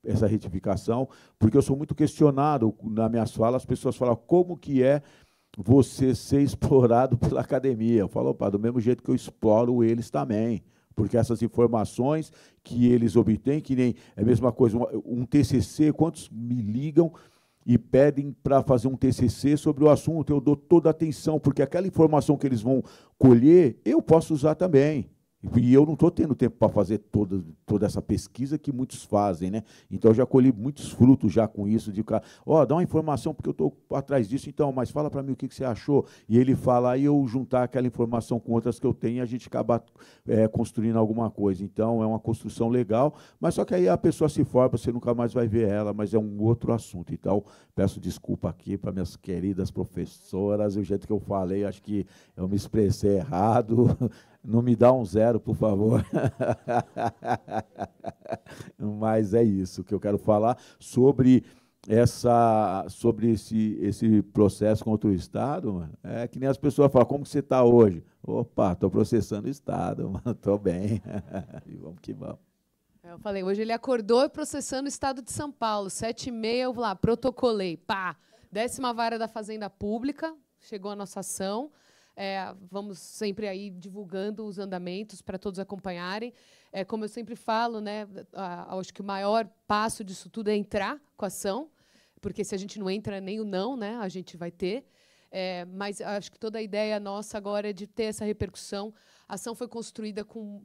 essa retificação, porque eu sou muito questionado nas minhas falas, as pessoas falam, como que é você ser explorado pela academia? Eu falo, do mesmo jeito que eu exploro eles também, porque essas informações que eles obtêm, que nem é a mesma coisa, um TCC, quantos me ligam e pedem para fazer um TCC sobre o assunto, eu dou toda a atenção, porque aquela informação que eles vão colher, eu posso usar também. E eu não estou tendo tempo para fazer toda essa pesquisa que muitos fazem, né? Então, eu já colhi muitos frutos já com isso, de cara, dá uma informação, porque eu estou atrás disso, então, mas fala para mim o que você achou. E ele fala, aí eu juntar aquela informação com outras que eu tenho e a gente acaba construindo alguma coisa. Então, é uma construção legal, mas só que aí a pessoa se forma, você nunca mais vai ver ela, mas é um outro assunto. Então, peço desculpa aqui para minhas queridas professoras, o jeito que eu falei, acho que eu me expressei errado. Não me dá um 0, por favor. Mas é isso que eu quero falar sobre esse processo contra o Estado. Mano. É que nem as pessoas falam, como que você está hoje? Opa, estou processando o Estado, mano, estou bem. E vamos que vamos. Eu falei, hoje ele acordou processando o Estado de São Paulo, 7h30, eu lá, protocolei, 10ª Vara da Fazenda Pública, chegou a nossa ação. Vamos sempre aí divulgando os andamentos para todos acompanharem. Como eu sempre falo, né, acho que o maior passo disso tudo é entrar com a ação, porque se a gente não entra, nem o não, né, a gente vai ter. Mas acho que toda a ideia nossa agora é de ter essa repercussão. A ação foi construída com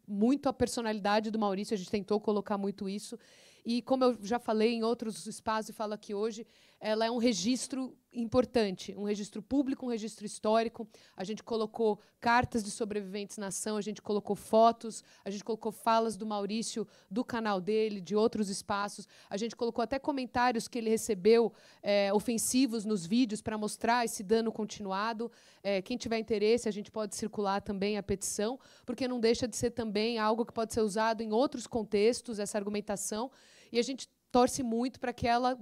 muito a personalidade do Maurício, a gente tentou colocar muito isso. E, como eu já falei em outros espaços e falo aqui hoje, ela é um registro importante, um registro público, um registro histórico. A gente colocou cartas de sobreviventes na ação, a gente colocou fotos, a gente colocou falas do Maurício, do canal dele, de outros espaços. A gente colocou até comentários que ele recebeu ofensivos nos vídeos para mostrar esse dano continuado. Quem tiver interesse, a gente pode circular também a petição, porque não deixa de ser também algo que pode ser usado em outros contextos, essa argumentação, e a gente torce muito para que ela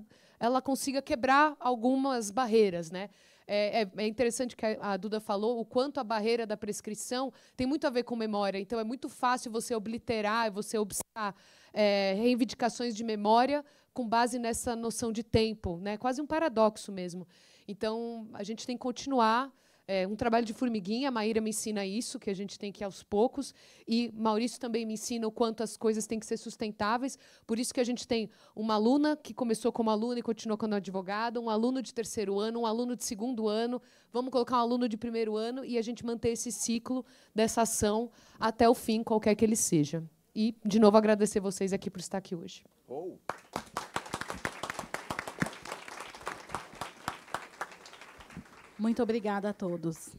consiga quebrar algumas barreiras, né? É interessante que a Duda falou o quanto a barreira da prescrição tem muito a ver com memória. Então, é muito fácil você obliterar, você obstar reivindicações de memória com base nessa noção de tempo, né? Quase um paradoxo mesmo. Então, a gente tem que continuar. Um trabalho de formiguinha, a Maíra me ensina isso, que a gente tem que ir aos poucos, e Maurício também me ensina o quanto as coisas têm que ser sustentáveis, por isso que a gente tem uma aluna que começou como aluna e continuou como advogada, um aluno de 3º ano, um aluno de 2º ano, vamos colocar um aluno de 1º ano, e a gente manter esse ciclo dessa ação até o fim, qualquer que ele seja. E, de novo, agradecer vocês aqui por estar aqui hoje. Muito obrigada a todos.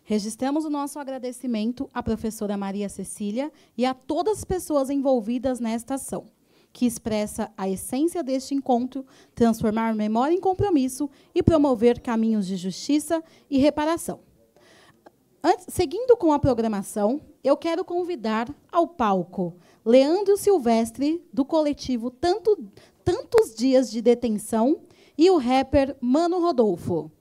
Registramos o nosso agradecimento à professora Maria Cecília e a todas as pessoas envolvidas nesta ação, que expressa a essência deste encontro, transformar memória em compromisso e promover caminhos de justiça e reparação. Seguindo com a programação, eu quero convidar ao palco Leandro Silvestre, do coletivo Tantos Dias de Detenção, e o rapper Mano Rodolfo.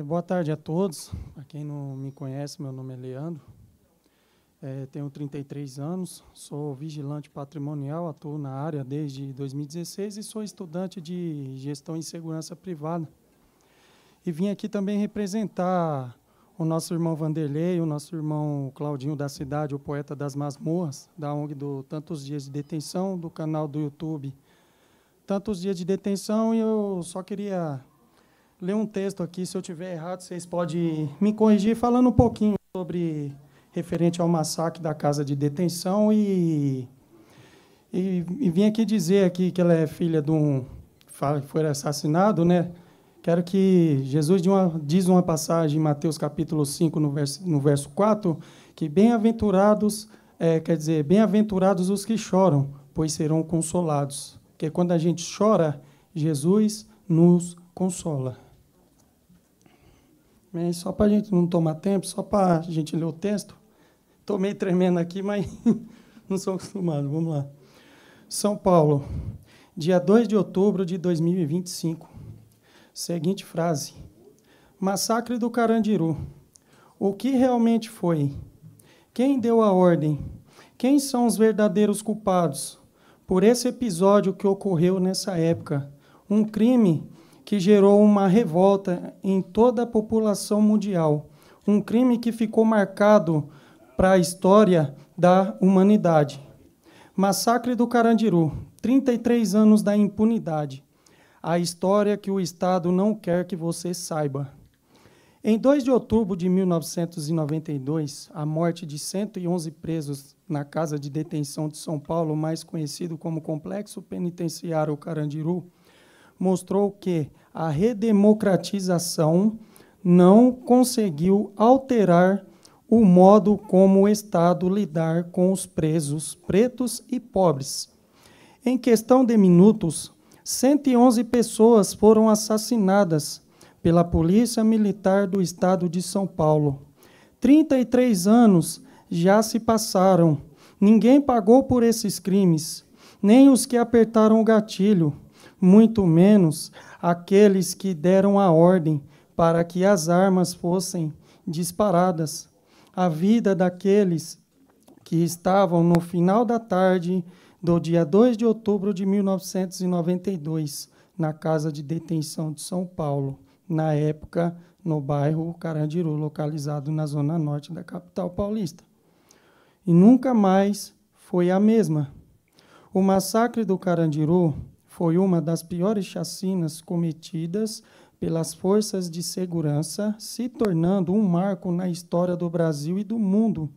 Boa tarde a todos. Para quem não me conhece, meu nome é Leandro. Tenho 33 anos, sou vigilante patrimonial, atuo na área desde 2016 e sou estudante de gestão e segurança privada. E vim aqui também representar o nosso irmão Vanderlei, o nosso irmão Claudinho da Cidade, o poeta das masmorras, da ONG do Tantos Dias de Detenção, do canal do YouTube Tantos Dias de Detenção, e eu só queria ler um texto aqui, se eu estiver errado, vocês podem me corrigir, falando um pouquinho sobre, referente ao massacre da casa de detenção, e vim aqui dizer aqui que ela é filha de um que foi assassinado, né? Quero que Jesus diz uma passagem em Mateus capítulo 5, no verso 4, que bem-aventurados os que choram, pois serão consolados. Porque quando a gente chora, Jesus nos consola. Mas só para a gente não tomar tempo, só para a gente ler o texto. Estou meio tremendo aqui, mas não sou acostumado. Vamos lá. São Paulo, dia 2 de outubro de 2025. Seguinte frase. Massacre do Carandiru. O que realmente foi? Quem deu a ordem? Quem são os verdadeiros culpados por esse episódio que ocorreu nessa época? Um crime que gerou uma revolta em toda a população mundial. Um crime que ficou marcado para a história da humanidade. Massacre do Carandiru, 33 anos da impunidade. A história que o Estado não quer que você saiba. Em 2 de outubro de 1992, a morte de 111 presos na Casa de Detenção de São Paulo, mais conhecido como Complexo Penitenciário Carandiru, mostrou que a redemocratização não conseguiu alterar o modo como o Estado lidar com os presos pretos e pobres. Em questão de minutos, 111 pessoas foram assassinadas pela Polícia Militar do Estado de São Paulo. 33 anos já se passaram. Ninguém pagou por esses crimes, nem os que apertaram o gatilho, muito menos aqueles que deram a ordem para que as armas fossem disparadas. A vida daqueles que estavam no final da tarde do dia 2 de outubro de 1992, na Casa de Detenção de São Paulo, na época no bairro Carandiru, localizado na zona norte da capital paulista. E nunca mais foi a mesma. O massacre do Carandiru foi uma das piores chacinas cometidas pelas forças de segurança, se tornando um marco na história do Brasil e do mundo,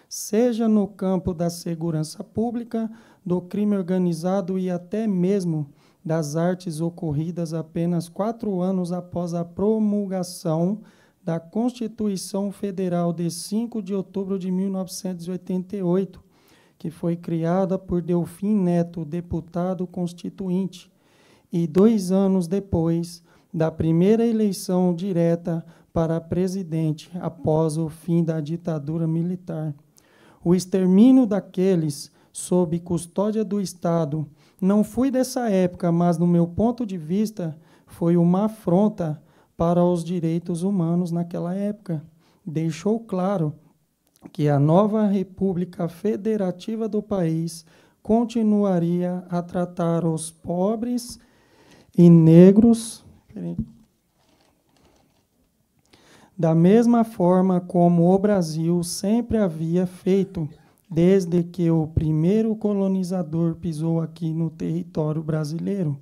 seja no campo da segurança pública, do crime organizado e até mesmo das artes, ocorridas apenas 4 anos após a promulgação da Constituição Federal de 5 de outubro de 1988, que foi criada por Delfim Neto, deputado constituinte, e 2 anos depois da primeira eleição direta para presidente após o fim da ditadura militar. O extermínio daqueles sob custódia do Estado não foi dessa época, mas, no meu ponto de vista, foi uma afronta para os direitos humanos naquela época. Deixou claro que a nova República Federativa do país continuaria a tratar os pobres e negros da mesma forma como o Brasil sempre havia feito, desde que o primeiro colonizador pisou aqui no território brasileiro.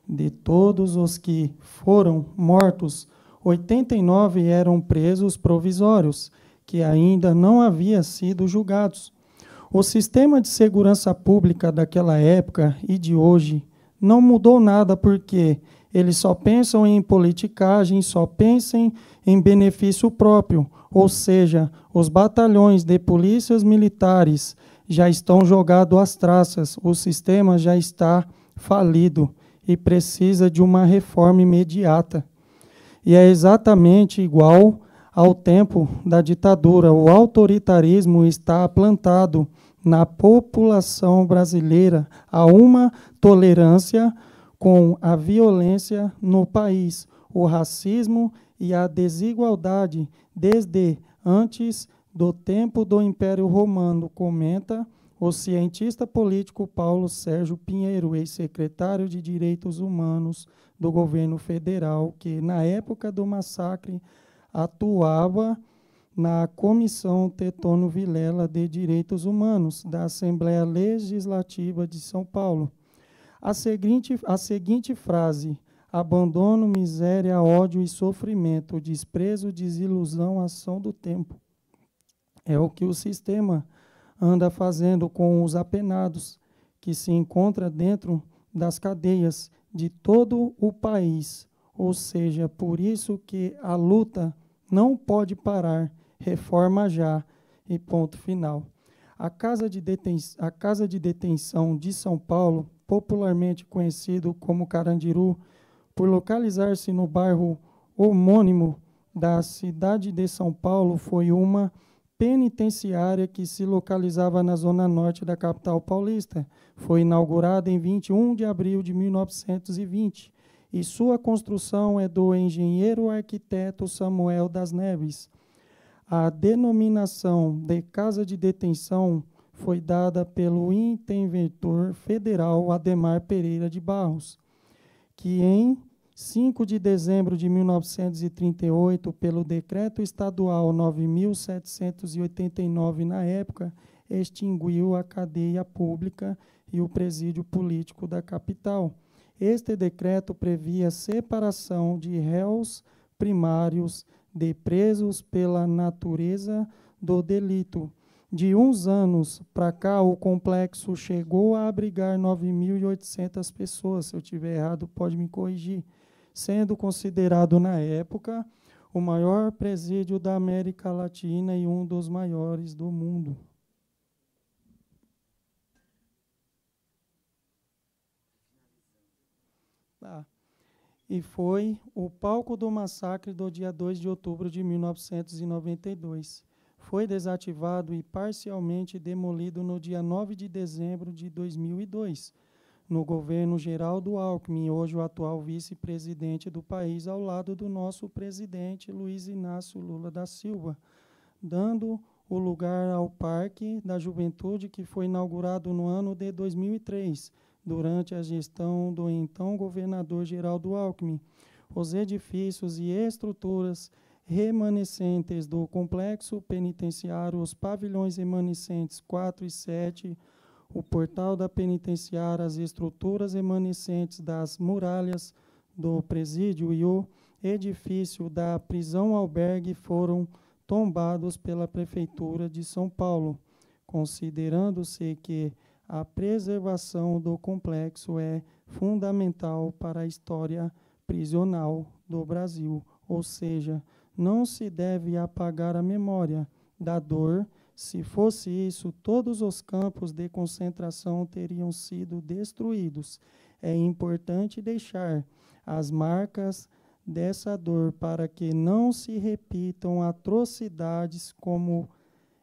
De todos os que foram mortos, 89 eram presos provisórios, que ainda não haviam sido julgados. O sistema de segurança pública daquela época e de hoje não mudou nada, porque eles só pensam em politicagem, só pensam em benefício próprio, ou seja, os batalhões de polícias militares já estão jogados às traças, o sistema já está falido e precisa de uma reforma imediata. E é exatamente igual ao tempo da ditadura. O autoritarismo está plantado na população brasileira a uma tolerância com a violência no país, o racismo e a desigualdade desde antes do tempo do Império Romano, comenta o cientista político Paulo Sérgio Pinheiro, ex-secretário de Direitos Humanos do governo federal, que, na época do massacre, atuava na Comissão Tetônio Vilela de Direitos Humanos da Assembleia Legislativa de São Paulo. A seguinte frase: abandono, miséria, ódio e sofrimento, desprezo, desilusão, ação do tempo. É o que o sistema anda fazendo com os apenados, que se encontra dentro das cadeias de todo o país. Ou seja, por isso que a luta não pode parar, reforma já e ponto final. A Casa de Detenção de São Paulo, popularmente conhecido como Carandiru, por localizar-se no bairro homônimo da cidade de São Paulo, foi uma penitenciária que se localizava na zona norte da capital paulista. Foi inaugurada em 21 de abril de 1920 e sua construção é do engenheiro arquiteto Samuel das Neves. A denominação de Casa de Detenção foi dada pelo interventor federal Ademar Pereira de Barros, que em 5 de dezembro de 1938, pelo Decreto Estadual 9.789, na época, extinguiu a cadeia pública e o presídio político da capital. Este decreto previa separação de réus primários de presos pela natureza do delito. De uns anos para cá, o complexo chegou a abrigar 9.800 pessoas. Se eu estiver errado, pode me corrigir. Sendo considerado, na época, o maior presídio da América Latina e um dos maiores do mundo. E foi o palco do massacre do dia 2 de outubro de 1992. Foi desativado e parcialmente demolido no dia 9 de dezembro de 2002, no governo Geraldo Alckmin, hoje o atual vice-presidente do país, ao lado do nosso presidente Luiz Inácio Lula da Silva, dando o lugar ao Parque da Juventude, que foi inaugurado no ano de 2003, durante a gestão do então governador Geraldo Alckmin. Os edifícios e estruturas remanescentes do complexo penitenciário, os pavilhões remanescentes 4 e 7, o portal da penitenciária, as estruturas remanescentes das muralhas do presídio e o edifício da prisão-albergue foram tombados pela Prefeitura de São Paulo, considerando-se que a preservação do complexo é fundamental para a história prisional do Brasil, ou seja, não se deve apagar a memória da dor. Se fosse isso, todos os campos de concentração teriam sido destruídos. É importante deixar as marcas dessa dor para que não se repitam atrocidades como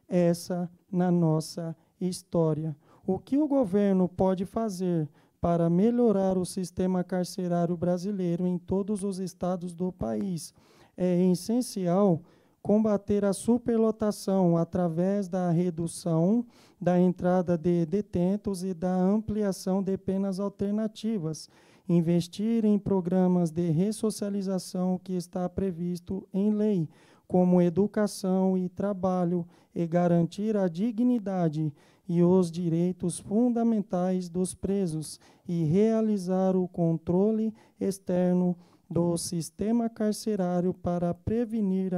essa na nossa história. O que o governo pode fazer para melhorar o sistema carcerário brasileiro em todos os estados do país? É essencial combater a superlotação através da redução da entrada de detentos e da ampliação de penas alternativas, investir em programas de ressocialização que está previsto em lei, como educação e trabalho, e garantir a dignidade e os direitos fundamentais dos presos, e realizar o controle externo do sistema carcerário para prevenir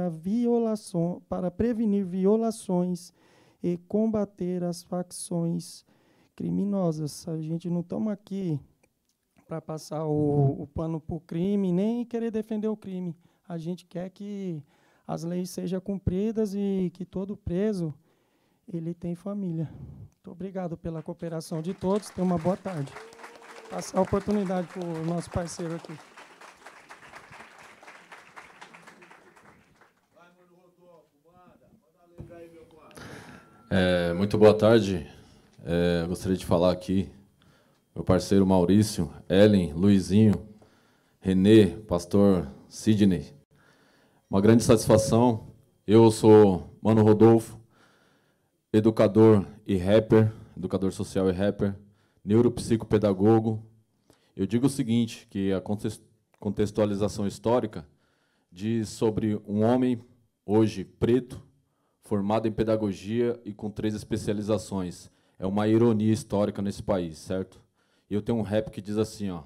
violações e combater as facções criminosas. A gente não estamos aqui para passar o pano para o crime, nem querer defender o crime. A gente quer que as leis sejam cumpridas e que todo preso ele tem família. Muito obrigado pela cooperação de todos. Tenha uma boa tarde. Passar a oportunidade para o nosso parceiro aqui. Muito boa tarde. Gostaria de falar aqui, meu parceiro Maurício, Ellen, Luizinho, Renê, pastor Sidney. Uma grande satisfação. Eu sou Mano Rodolfo, educador e rapper, educador social e rapper, neuropsicopedagogo. Eu digo o seguinte, que a contextualização histórica diz sobre um homem, hoje preto, formado em pedagogia e com 3 especializações. É uma ironia histórica nesse país, certo? E eu tenho um rap que diz assim, ó: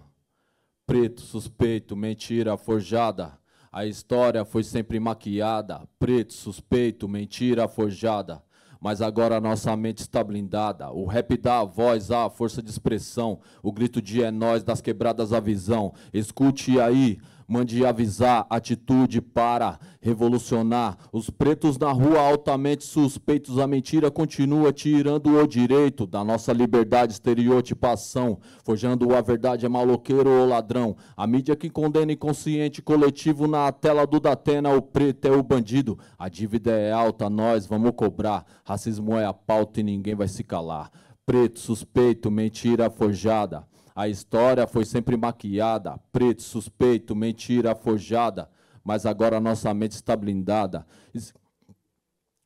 preto, suspeito, mentira forjada, a história foi sempre maquiada. Preto, suspeito, mentira forjada, mas agora a nossa mente está blindada. O rap dá a voz à força de expressão, o grito de é nós, das quebradas a visão. Escute aí, mande avisar, atitude para revolucionar. Os pretos na rua altamente suspeitos, a mentira continua tirando o direito da nossa liberdade, estereotipação. Forjando a verdade é maloqueiro ou ladrão. A mídia que condena inconsciente coletivo na tela do Datena, o preto é o bandido. A dívida é alta, nós vamos cobrar. Racismo é a pauta e ninguém vai se calar. Preto, suspeito, mentira forjada, a história foi sempre maquiada. Preto, suspeito, mentira forjada, mas agora nossa mente está blindada.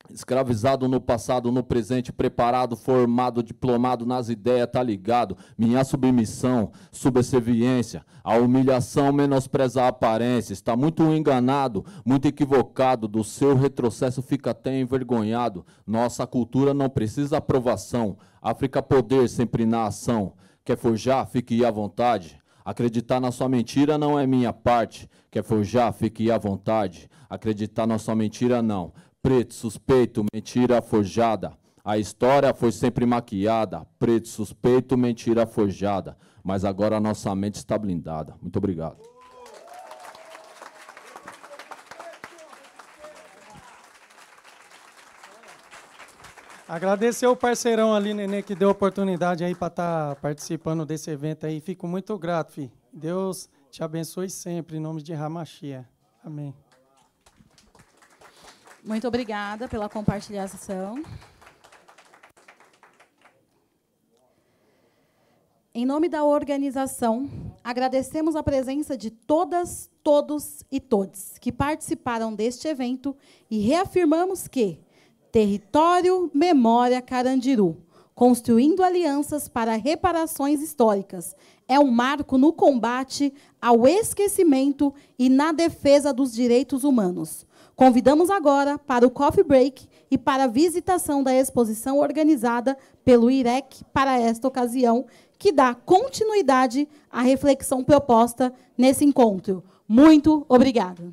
Escravizado no passado, no presente, preparado, formado, diplomado nas ideias, tá ligado? Minha submissão, subserviência, a humilhação menospreza a aparência. Está muito enganado, muito equivocado, do seu retrocesso fica até envergonhado. Nossa cultura não precisa aprovação, África poder sempre na ação. Quer forjar? Fique à vontade. Acreditar na sua mentira não é minha parte. Quer forjar? Fique à vontade. Acreditar na sua mentira não. Preto, suspeito, mentira forjada. A história foi sempre maquiada. Preto, suspeito, mentira forjada. Mas agora a nossa mente está blindada. Muito obrigado. Agradecer ao parceirão ali, Nenê, que deu a oportunidade aí para estar participando desse evento aí. Fico muito grato, filho. Deus te abençoe sempre, em nome de Ramachia. Amém. Muito obrigada pela compartilhação. Em nome da organização, agradecemos a presença de todas, todos e todes que participaram deste evento e reafirmamos que Território, Memória, Carandiru. Construindo alianças para reparações históricas. É um marco no combate ao esquecimento e na defesa dos direitos humanos. Convidamos agora para o coffee break e para a visitação da exposição organizada pelo IREC para esta ocasião, que dá continuidade à reflexão proposta nesse encontro. Muito obrigada.